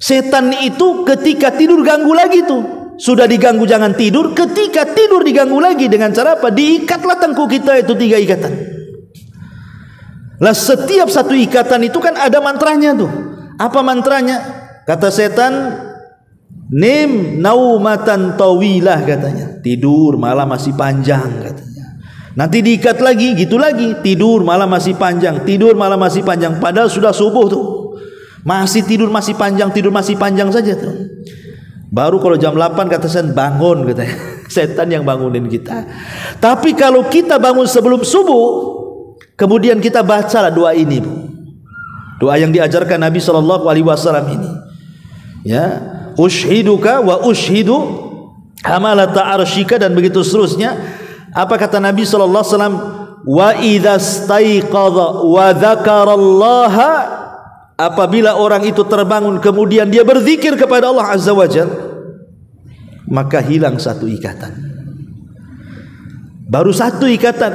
setan itu ketika tidur ganggu lagi tuh. Sudah diganggu jangan tidur, ketika tidur diganggu lagi dengan cara apa? Diikatlah tengkuk kita itu 3 ikatan. Lah setiap satu ikatan itu kan ada mantranya tuh. Apa mantranya? Kata setan, nim naumatan tawilah katanya. Tidur malam masih panjang katanya. Nanti diikat lagi, gitu lagi. Tidur malam masih panjang, tidur malam masih panjang. Padahal sudah subuh tuh. Masih tidur masih panjang saja tuh. Baru kalau jam 8 kata setan bangun katanya. Setan yang bangunin kita. Tapi kalau kita bangun sebelum subuh, kemudian kita bacalah doa ini, Bu. Doa yang diajarkan Nabi SAW ini. Ya, ushiduka wa ushidu hamalata arsyika, dan begitu seterusnya. Apa kata Nabi SAW? Wa idza staiqadha wa dzakarallaha, apabila orang itu terbangun kemudian dia berzikir kepada Allah Azza wa Jalla, maka hilang 1 ikatan. Baru 1 ikatan,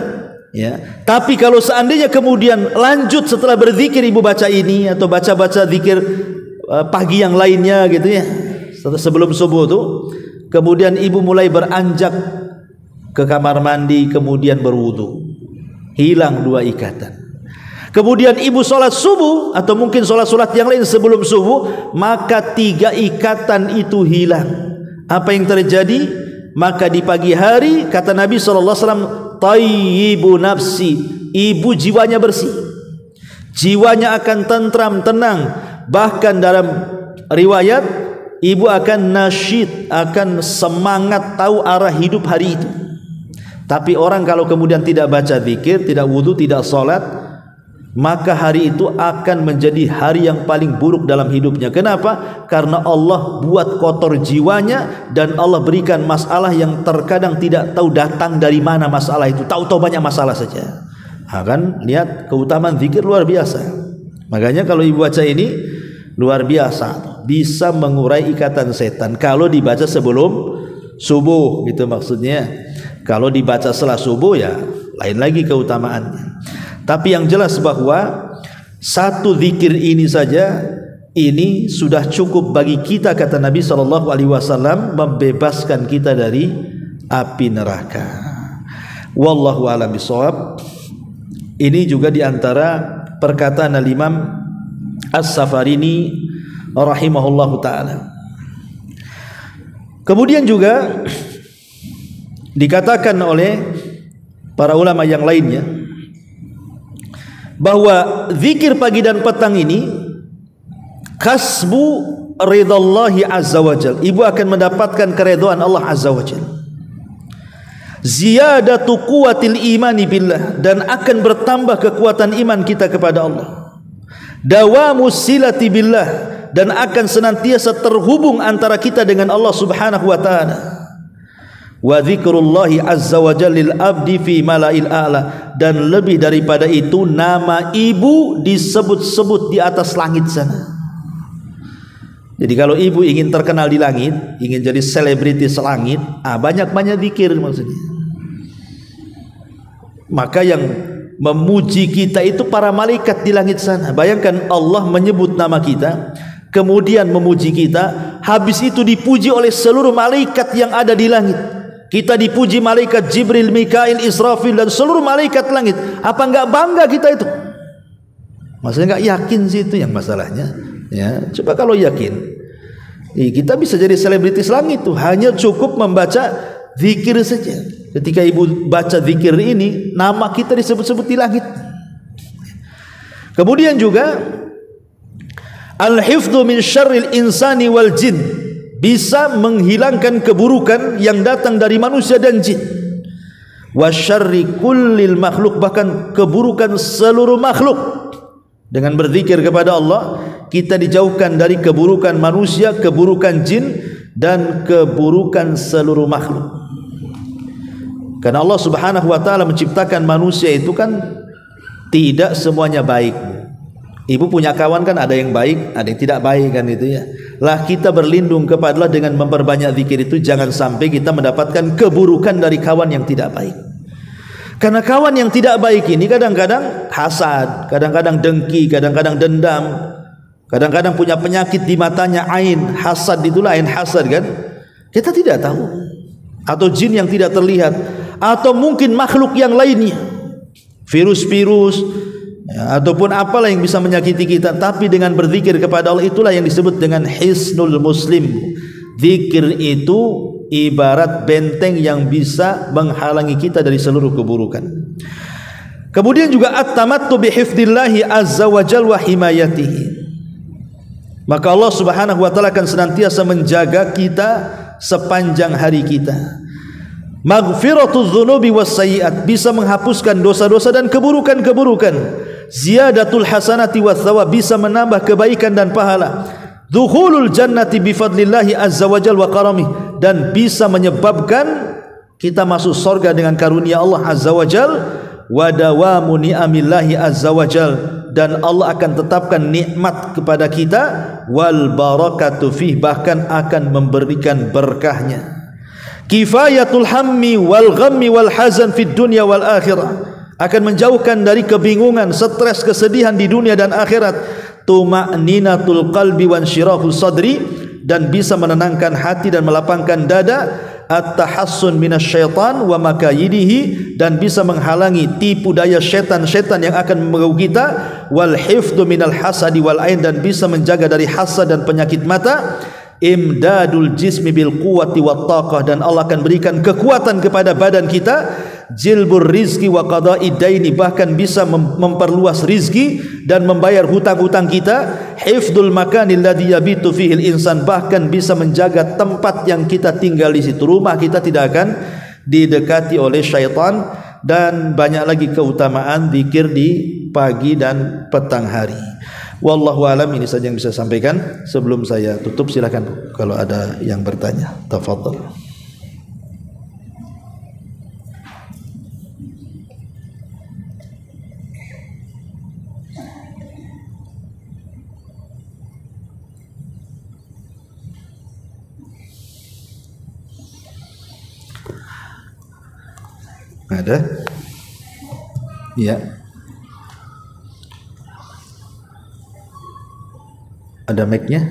ya. Tapi kalau seandainya kemudian lanjut setelah berzikir ibu baca ini atau baca-baca zikir pagi yang lainnya gitu ya, sebelum subuh tuh, kemudian ibu mulai beranjak ke kamar mandi kemudian berwudu, hilang 2 ikatan. Kemudian ibu sholat subuh atau mungkin sholat yang lain sebelum subuh, maka 3 ikatan itu hilang. Apa yang terjadi? Maka di pagi hari kata Nabi SAW, tayyibu nafsi, ibu jiwanya bersih, jiwanya akan tentram, tenang. Bahkan dalam riwayat ibu akan nasyid, akan semangat, tahu arah hidup hari itu. Tapi orang kalau kemudian tidak baca zikir, tidak wudu, tidak sholat, maka hari itu akan menjadi hari yang paling buruk dalam hidupnya. Kenapa? Karena Allah buat kotor jiwanya, dan Allah berikan masalah yang terkadang tidak tahu datang dari mana masalah itu. Tahu-tahu banyak masalah saja. Kan lihat keutamaan zikir luar biasa. Makanya kalau ibu baca ini luar biasa, bisa mengurai ikatan setan kalau dibaca sebelum subuh gitu maksudnya. Kalau dibaca setelah subuh ya lain lagi keutamaannya. Tapi yang jelas bahwa 1 zikir ini saja ini sudah cukup bagi kita, kata Nabi SAW, membebaskan kita dari api neraka. Wallahu a'lam bishawab. Ini juga diantara perkataan Al-Imam As-Safarini rahimahullahu taala. Kemudian juga dikatakan oleh para ulama yang lainnya bahwa zikir pagi dan petang ini kasbu ridallahi azza wajal, ibu akan mendapatkan keridhaan Allah azza wajal, ziyadatu quwwatil imani billah, dan akan bertambah kekuatan iman kita kepada Allah, dawamu silati billah, dan akan senantiasa terhubung antara kita dengan Allah subhanahu wa ta'ala, wa dzikrullahi azza wa jalla lil abdi fi malail a'la, dan lebih daripada itu nama ibu disebut-sebut di atas langit sana. Jadi kalau ibu ingin terkenal di langit, ingin jadi selebritis langit, banyak-banyak zikir maksudnya. Maka yang memuji kita itu para malaikat di langit sana. Bayangkan Allah menyebut nama kita, kemudian memuji kita, habis itu dipuji oleh seluruh malaikat yang ada di langit. Kita dipuji malaikat Jibril, Mikail, Israfil, dan seluruh malaikat langit. Apa enggak bangga kita itu? Maksudnya enggak yakin sih, itu yang masalahnya. Ya, coba kalau yakin, kita bisa jadi selebritis langit tuh, hanya cukup membaca zikir saja. Ketika ibu baca zikir ini, nama kita disebut-sebut di langit. Kemudian juga al-hifdzu min syarril insani wal jin, bisa menghilangkan keburukan yang datang dari manusia dan jin. Wa syarri kullil makhluk, bahkan keburukan seluruh makhluk. Dengan berzikir kepada Allah, kita dijauhkan dari keburukan manusia, keburukan jin, dan keburukan seluruh makhluk. Karena Allah subhanahu wa ta'ala menciptakan manusia itu kan tidak semuanya baik. Ibu punya kawan kan, ada yang baik, ada yang tidak baik kan, itu ya. Lah kita berlindung kepada Allah dengan memperbanyak zikir itu, jangan sampai kita mendapatkan keburukan dari kawan yang tidak baik. Karena kawan yang tidak baik ini kadang-kadang hasad, kadang-kadang dengki, kadang-kadang dendam, kadang-kadang punya penyakit di matanya, ain. Hasad itulah ain hasad kan, kita tidak tahu. Atau jin yang tidak terlihat, atau mungkin makhluk yang lainnya, virus-virus, ya, ataupun apalah yang bisa menyakiti kita. Tapi dengan berzikir kepada Allah, itulah yang disebut dengan hisnul muslim. Zikir itu ibarat benteng yang bisa menghalangi kita dari seluruh keburukan. Kemudian juga at-tamattu bi hifdzillahi azza wa jalla wa himayatihi. Maka Allah subhanahu wa ta'ala akan senantiasa menjaga kita sepanjang hari kita. Maghfiratuz dzunubi was sayyi'at, bisa menghapuskan dosa-dosa dan keburukan-keburukan. Ziyadatul hasanati was thawab, bisa menambah kebaikan dan pahala. Dukhulul jannati bifadlillahi azza wa jalla wa karamih, dan bisa menyebabkan kita masuk surga dengan karunia Allah azza wa jalla. Wa dawamu ni'amillahi azza wa jalla, dan Allah akan tetapkan nikmat kepada kita. Wal barakatu fih, bahkan akan memberikan berkahnya. Kifayatul hammi wal ghammi wal hazan fid dunya wal akhirah, akan menjauhkan dari kebingungan, stres, kesedihan di dunia dan akhirat. Tuma'ninatul qalbi wan syirahus sadri, dan bisa menenangkan hati dan melapangkan dada. At-tahassun minasyaitan wa makayidihi, dan bisa menghalangi tipu daya syaitan-syaitan yang akan mengganggu kita. Wal hifdzu minal hasadi wal ain, dan bisa menjaga dari hasad dan penyakit mata. Imdadul jismi bil quwwati wat taqah, dan Allah akan berikan kekuatan kepada badan kita. Jilbur rizki wa qada'i daini, bahkan bisa memperluas rizki dan membayar hutang-hutang kita. Hifdzul makanil ladzi yabitu fihil insan, bahkan bisa menjaga tempat yang kita tinggal di situ, rumah kita tidak akan didekati oleh syaitan. Dan banyak lagi keutamaan zikir di pagi dan petang hari. Wallahu alam, ini saja yang bisa saya sampaikan. Sebelum saya tutup, silakan Bu, kalau ada yang bertanya. Tafadhol. Ada? Iya. Ada mic-nya?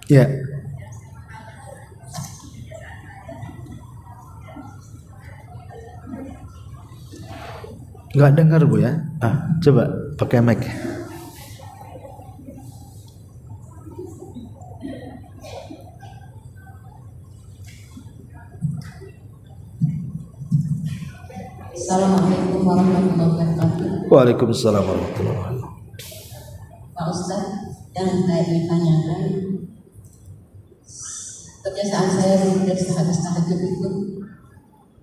Ya. Nggak dengar Bu ya? Coba pakai mic. Assalamualaikum warahmatullahi wabarakatuh. Waalaikumsalam warahmatullahi wabarakatuh. Pak Ustaz, yang saya ingin tanyakan, kebiasaan saya dari sehabis tahajud itu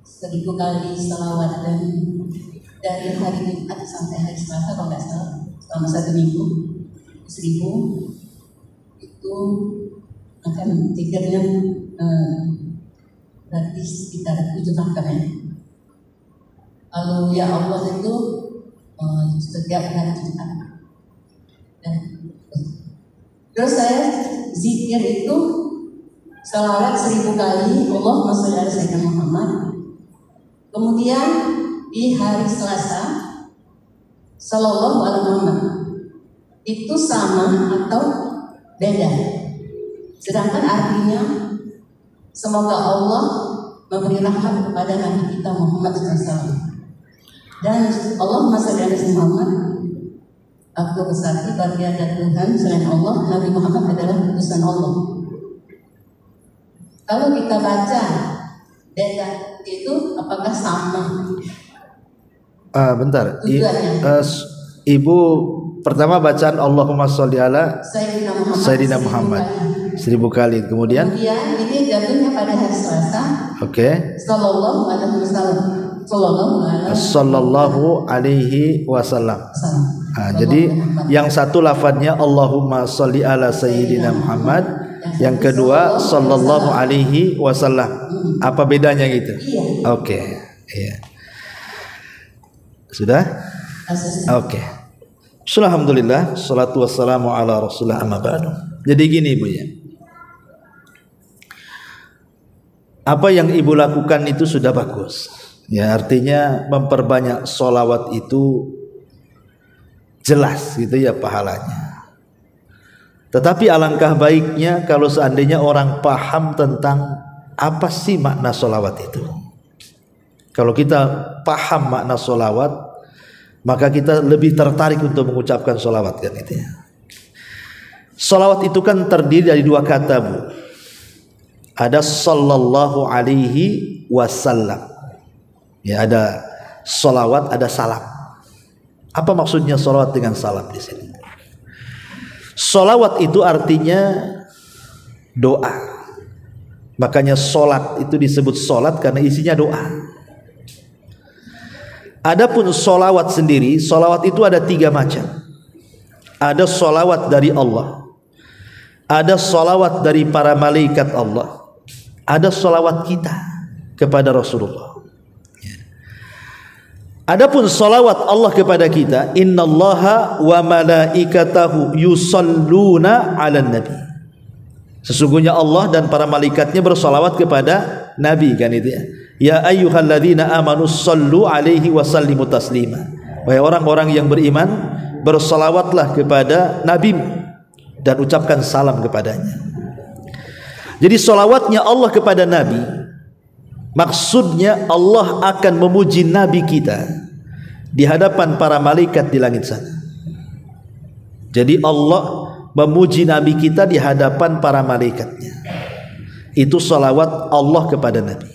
1000 kali salawat, dan dari hari Jumat sampai hari Selasa kalau nggak salah selama 1 minggu 1000 itu akan tiketnya berarti sekitar 7 rakaat ya. Lalu ya Allah itu setiap hari Jumat. Terus saya zikir itu salawat 1000 kali Allahumma sholli ala sayyidina Muhammad. Kemudian di hari Selasa sallallahu alaihi Muhammad. Itu sama atau beda? Sedangkan artinya semoga Allah memberi rahmat kepada Nabi kita Muhammad SAW. Dan Allahumma sholli ala sayyidina Muhammad. Aku bersaksi bahwa tiada Tuhan selain Allah, Nabi Muhammad adalah utusan Allah. Kalau kita baca beda itu apakah sama? Bentar. Ibu pertama bacaan Allahumma sholli ala Sayyidina Muhammad 1000 kali. Kemudian ini jatuhnya pada hari Selasa. Oke. Sallallahu alaihi wasallam. Sallallahu alaihi wasallam. Jadi yang satu lafadznya Allahumma sholli ala Sayyidina Muhammad, yang kedua sallallahu alaihi wasallam. Apa bedanya gitu? Oke. Iya. Sudah? Oke. Alhamdulillah, salatu wassalamu ala Rasulillah, amma ba'du. Jadi gini Bu ya. Apa yang Ibu lakukan itu sudah bagus. Ya, artinya memperbanyak sholawat itu jelas gitu ya pahalanya. Tetapi alangkah baiknya kalau seandainya orang paham tentang apa sih makna sholawat itu. Kalau kita paham makna sholawat, maka kita lebih tertarik untuk mengucapkan sholawat kan itu ya. Sholawat itu kan terdiri dari 2 kata Bu. Ada sallallahu alaihi wasallam. Ya, ada sholawat, ada salam. Apa maksudnya sholawat dengan salam di sini? Sholawat itu artinya doa. Makanya sholat itu disebut sholat karena isinya doa. Adapun sholawat sendiri, sholawat itu ada 3 macam. Ada sholawat dari Allah, ada sholawat dari para malaikat Allah, ada sholawat kita kepada Rasulullah. Adapun salawat Allah kepada kita, innallaha wa malaikatahu yusalluna 'alan nabi. Sesungguhnya Allah dan para malaikatnya bersalawat kepada Nabi kan itu ya. Ya ayyuhalladzina amanu sallu 'alaihi wa sallimu taslima. Wahai orang-orang yang beriman, bersalawatlah kepada Nabi dan ucapkan salam kepadanya. Jadi salawatnya Allah kepada Nabi, maksudnya Allah akan memuji Nabi kita di hadapan para malaikat di langit sana. Jadi Allah memuji Nabi kita di hadapan para malaikatnya. Itu salawat Allah kepada Nabi.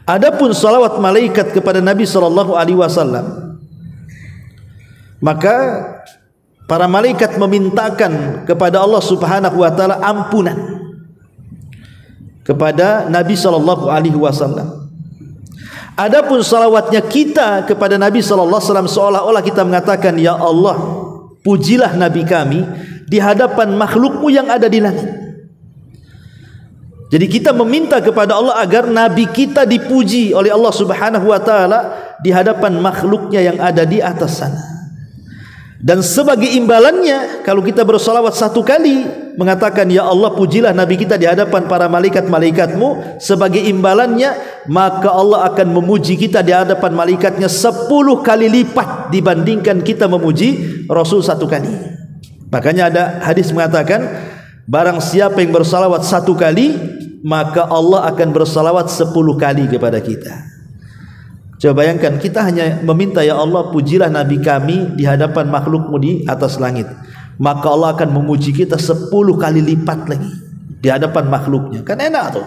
Adapun salawat malaikat kepada Nabi SAW, maka para malaikat memintakan kepada Allah Subhanahu wa taala ampunan kepada Nabi SAW. Adapun salawatnya kita kepada Nabi SAW, seolah-olah kita mengatakan, ya Allah, pujilah Nabi kami di hadapan makhlukmu yang ada di langit. Jadi kita meminta kepada Allah agar Nabi kita dipuji oleh Allah Subhanahu wa taala di hadapan makhluknya yang ada di atas sana. Dan sebagai imbalannya, kalau kita bersalawat 1 kali mengatakan ya Allah pujilah Nabi kita di hadapan para malaikat-malaikatmu, sebagai imbalannya maka Allah akan memuji kita di hadapan malaikatnya 10 kali lipat dibandingkan kita memuji Rasul 1 kali. Makanya ada hadis mengatakan Barang siapa yang bersalawat 1 kali, maka Allah akan bersalawat 10 kali kepada kita. Coba bayangkan, kita hanya meminta, ya Allah pujilah Nabi kami di hadapan makhlukmu di atas langit, maka Allah akan memuji kita 10 kali lipat lagi di hadapan makhluknya. Kan enak tuh,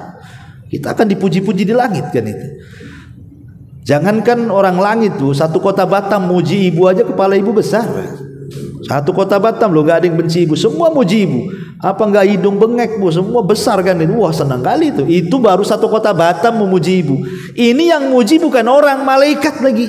kita akan dipuji-puji di langit kan itu. Jangankan orang langit tuh, satu kota Batam muji ibu aja kepala ibu besar. Satu kota Batam loh, gak ada yang benci ibu, semua muji ibu. Apa enggak hidung bengek bu, semua besar kan itu. Wah senang kali itu. Itu baru satu kota Batam memuji ibu. Ini yang muji bukan orang, malaikat lagi.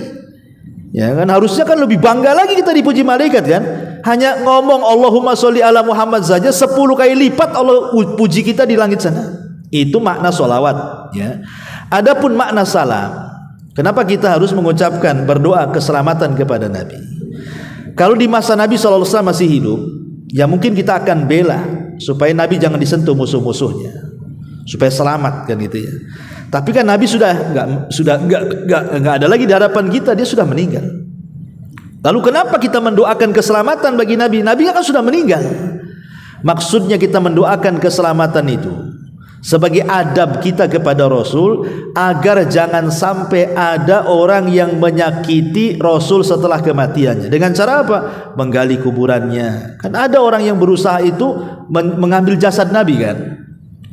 Ya kan, harusnya kan lebih bangga lagi kita dipuji malaikat kan. Hanya ngomong Allahumma sholli ala Muhammad saja 10 kali lipat Allah puji kita di langit sana. Itu makna sholawat ya. Adapun makna salam, kenapa kita harus mengucapkan berdoa keselamatan kepada Nabi? Kalau di masa Nabi SAW masih hidup, ya mungkin kita akan bela supaya Nabi jangan disentuh musuh-musuhnya, supaya selamat kan gitu ya. Tapi kan Nabi sudah nggak ada lagi di hadapan kita, dia sudah meninggal. Lalu kenapa kita mendoakan keselamatan bagi Nabi? Nabi kan sudah meninggal. Maksudnya kita mendoakan keselamatan itu sebagai adab kita kepada Rasul, agar jangan sampai ada orang yang menyakiti Rasul setelah kematiannya. Dengan cara apa? Menggali kuburannya. Kan ada orang yang berusaha itu mengambil jasad Nabi kan.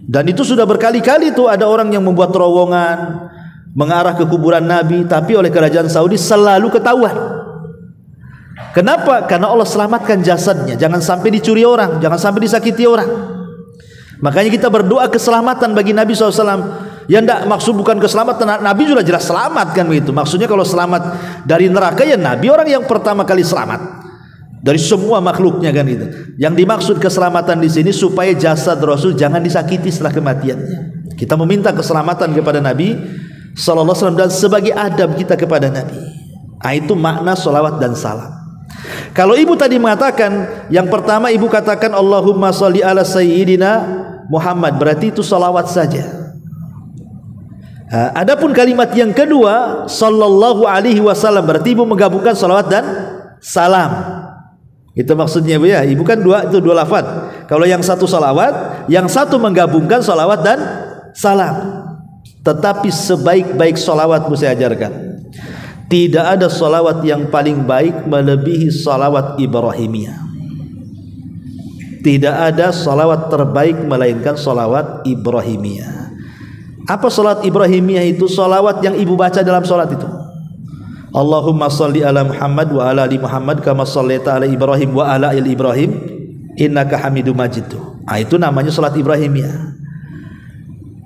Dan itu sudah berkali-kali tuh ada orang yang membuat terowongan mengarah ke kuburan Nabi, tapi oleh kerajaan Saudi selalu ketahuan. Kenapa? Karena Allah selamatkan jasadnya, jangan sampai dicuri orang, jangan sampai disakiti orang. Makanya kita berdoa keselamatan bagi Nabi SAW. Ya enggak, maksud bukan keselamatan, Nabi sudah jelas selamat kan begitu. Maksudnya kalau selamat dari neraka, ya Nabi orang yang pertama kali selamat dari semua makhluknya kan itu. Yang dimaksud keselamatan di sini supaya jasad Rasul jangan disakiti setelah kematiannya. Kita meminta keselamatan kepada Nabi SAW dan sebagai adab kita kepada Nabi. Nah, itu makna sholawat dan salam. Kalau ibu tadi mengatakan, yang pertama ibu katakan Allahumma sholli ala sayyidina Muhammad, berarti itu salawat saja. Adapun kalimat yang kedua sallallahu alaihi wasallam, berarti ibu menggabungkan salawat dan salam. Itu maksudnya bu ya. Ibu kan dua lafaz. Kalau yang satu salawat, yang satu menggabungkan salawat dan salam. Tetapi sebaik-baik salawat bu saya ajarkan, tidak ada salawat yang paling baik melebihi salawat Ibrahimiyah. Tidak ada salawat terbaik melainkan salawat Ibrahimiyah. Apa salawat Ibrahimiyah itu? Salawat yang ibu baca dalam salat itu. Allahumma sholli ala Muhammad wa ala ali Muhammad kama shallaita ala Ibrahim wa ala ali Ibrahim innaka Hamidum Majid. Itu namanya salat Ibrahimiyah.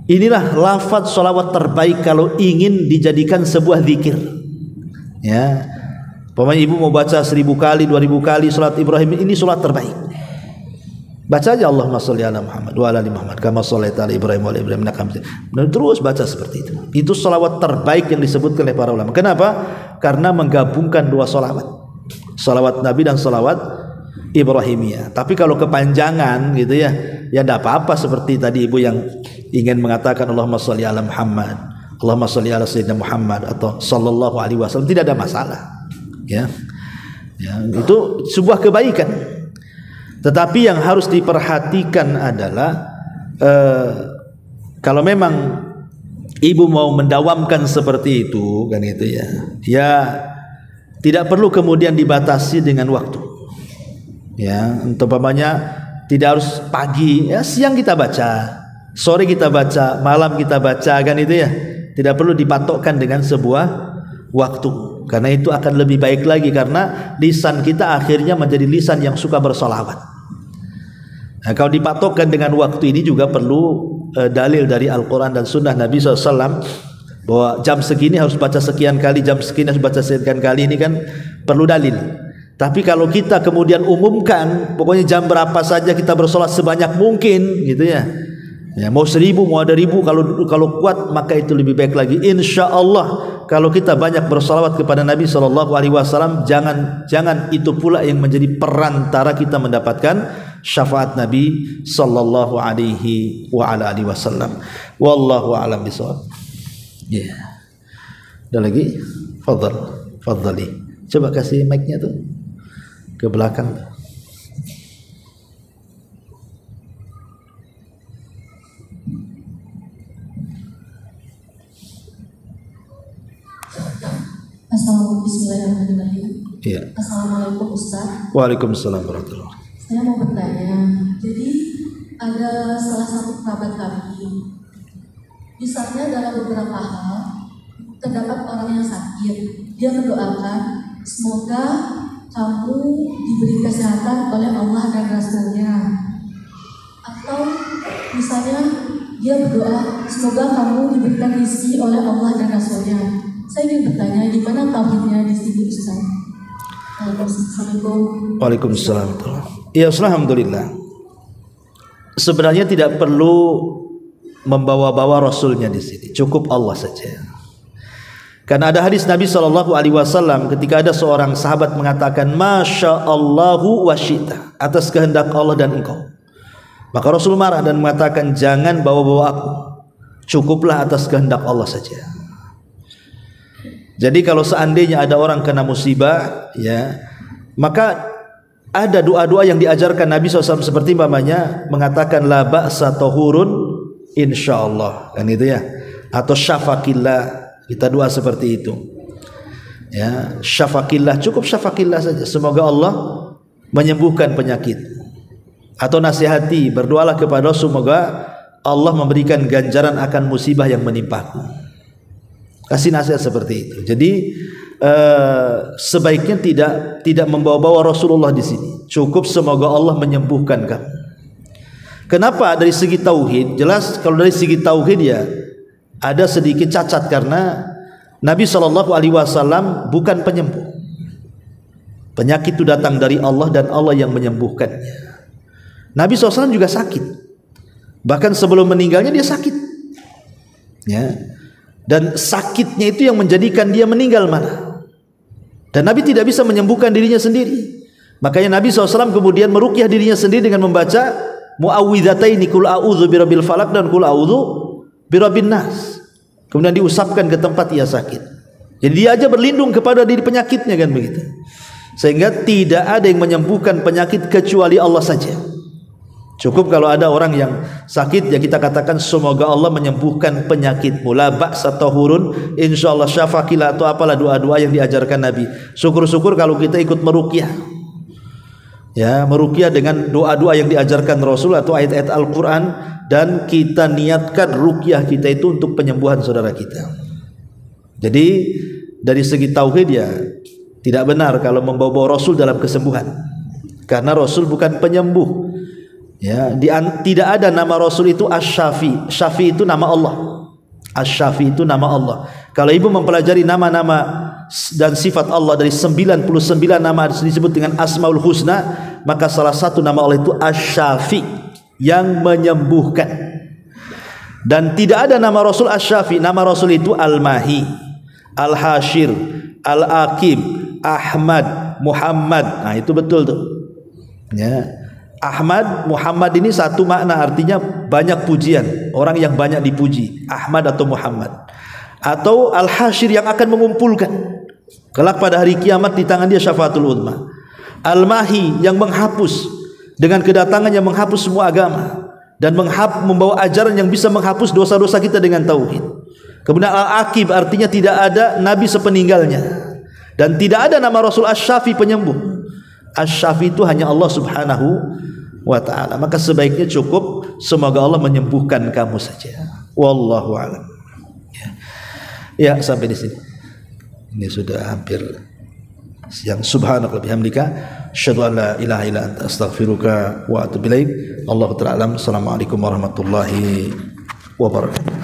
Inilah lafaz salawat terbaik kalau ingin dijadikan sebuah zikir. Ya, pokoknya ibu mau baca 1000 kali, 2000 kali salat Ibrahim, ini salat terbaik. Baca aja Allahumma sholli ala Muhammad wa ala ali Muhammad kama shallaita ala Ibrahim wa ala Ibrahim innaka Hamidum Majid. Terus baca seperti itu. Itu salawat terbaik yang disebutkan oleh para ulama. Kenapa? Karena menggabungkan dua salawat, salawat Nabi dan salawat Ibrahimiyah. Tapi kalau kepanjangan gitu ya, ya tidak apa-apa seperti tadi ibu yang ingin mengatakan Allahumma sholli ala Muhammad, Allahumma sholli ala sayyidina Muhammad atau sallallahu alaihi wasallam, tidak ada masalah. Ya, itu sebuah kebaikan. Tetapi yang harus diperhatikan adalah kalau memang ibu mau mendawamkan seperti itu kan itu ya, ya tidak perlu kemudian dibatasi dengan waktu. Ya, umpamanya tidak harus pagi, ya siang kita baca, sore kita baca, malam kita baca kan itu ya. Tidak perlu dipatokkan dengan sebuah waktu, karena itu akan lebih baik lagi, karena lisan kita akhirnya menjadi lisan yang suka bersolawat. Nah, kalau dipatokkan dengan waktu ini juga perlu dalil dari Al-Quran dan Sunnah Nabi SAW, bahwa jam segini harus baca sekian kali, jam segini harus baca sekian kali, ini kan perlu dalil. Tapi kalau kita kemudian umumkan, pokoknya jam berapa saja kita bersolat sebanyak mungkin gitu ya, ya mau 1000 mau ada 1000, kalau kuat maka itu lebih baik lagi. Insya Allah kalau kita banyak bersolawat kepada Nabi SAW, jangan itu pula yang menjadi perantara kita mendapatkan syafaat Nabi sallallahu alaihi wa ala alihi wasallam. Wallahu a'lam bishawab. Ya. Ada lagi? Fadhali. Coba kasih mic-nya tuh ke belakang. Bismillahirrahmanirrahim. Iya. Assalamualaikum Ustaz. Waalaikumsalam warahmatullahi. Saya mau bertanya. Jadi ada salah satu kerabat kami. Misalnya dalam beberapa hal terdapat orang yang sakit. Dia mendoakan semoga kamu diberi kesehatan oleh Allah dan Rasulnya. Atau misalnya dia berdoa semoga kamu diberikan rezeki oleh Allah dan Rasulnya. Saya ingin bertanya gimana tauhidnya di sini Ustaz? Assalamualaikum. Waalaikumsalam. Ya, alhamdulillah. Sebenarnya tidak perlu membawa-bawa Rasulnya di sini. Cukup Allah saja. Karena ada hadis Nabi SAW ketika ada seorang sahabat mengatakan Masya Allahu wa syita, atas kehendak Allah dan engkau. Maka Rasul marah dan mengatakan jangan bawa-bawa aku. Cukuplah atas kehendak Allah saja. Jadi kalau seandainya ada orang kena musibah, ya, maka ada doa-doa yang diajarkan Nabi SAW seperti umpamanya mengatakan la ba'sa tahurun insyaallah, kan itu ya, atau syafaqillah, kita doa seperti itu. Ya, syafaqillah, cukup syafaqillah saja. Semoga Allah menyembuhkan penyakit. Atau nasihati, berdoalah kepada Allah semoga Allah memberikan ganjaran akan musibah yang menimpaku. Kasih nasihat seperti itu. Jadi sebaiknya tidak membawa-bawa Rasulullah di sini. Cukup semoga Allah menyembuhkan kamu. Kenapa? Dari segi tauhid, jelas kalau dari segi tauhid ya ada sedikit cacat karena Nabi SAW bukan penyembuh. Penyakit itu datang dari Allah dan Allah yang menyembuhkannya. Nabi SAW juga sakit. Bahkan sebelum meninggalnya dia sakit. Ya. Dan sakitnya itu yang menjadikan dia meninggal malah. Dan Nabi tidak bisa menyembuhkan dirinya sendiri. Makanya Nabi SAW kemudian meruqyah dirinya sendiri dengan membaca muawwidhataini qul a'udzu birabbil falaq dan qul a'udzu birabbin nas. Kemudian diusapkan ke tempat ia sakit. Jadi dia aja berlindung kepada diri penyakitnya, kan begitu. Sehingga tidak ada yang menyembuhkan penyakit kecuali Allah saja. Cukup kalau ada orang yang sakit ya kita katakan semoga Allah menyembuhkan penyakitmu. La ba'sa tahurun insyaallah syafaqillah, atau apalah doa-doa yang diajarkan Nabi. Syukur-syukur kalau kita ikut meruqyah. Ya, meruqyah dengan doa-doa yang diajarkan Rasul atau ayat-ayat Al-Qur'an, dan kita niatkan ruqyah kita itu untuk penyembuhan saudara kita. Jadi dari segi tauhid ya tidak benar kalau membawa Rasul dalam kesembuhan. Karena Rasul bukan penyembuh. Ya, tidak ada nama Rasul itu Asy-Syafi. Syafi itu nama Allah. Asy-Syafi itu nama Allah. Kalau ibu mempelajari nama-nama dan sifat Allah dari 99 nama disebut dengan Asmaul Husna, maka salah satu nama Allah itu Asy-Syafi, yang menyembuhkan. Dan tidak ada nama Rasul Asy-Syafi. Nama Rasul itu Al-Mahi, Al-Hashir, Al-Aqib, Ahmad, Muhammad. Nah, itu betul tuh. Ya. Ahmad, Muhammad ini satu makna, artinya banyak pujian, orang yang banyak dipuji, Ahmad atau Muhammad. Atau Al-Hashir, yang akan mengumpulkan kelak pada hari kiamat, di tangan dia syafaatul uzma. Al-Mahi, yang menghapus, dengan kedatangannya menghapus semua agama dan membawa ajaran yang bisa menghapus dosa-dosa kita dengan tauhid. Kemudian Al-Aqib, artinya tidak ada nabi sepeninggalnya, dan tidak ada nama Rasul Asy-Syafi, penyembuh. Asy-Syafi itu hanya Allah Subhanahu wa ta'ala. Maka sebaiknya cukup semoga Allah menyembuhkan kamu saja. Wallahu a'lam. Ya, sampai di sini. Ini sudah hampir siang. Subhanaka wa bihamdika asyhadu an la ilaha illa anta astaghfiruka wa atubu ilaik. Allahu ta'ala alam. Assalamualaikum warahmatullahi wabarakatuh.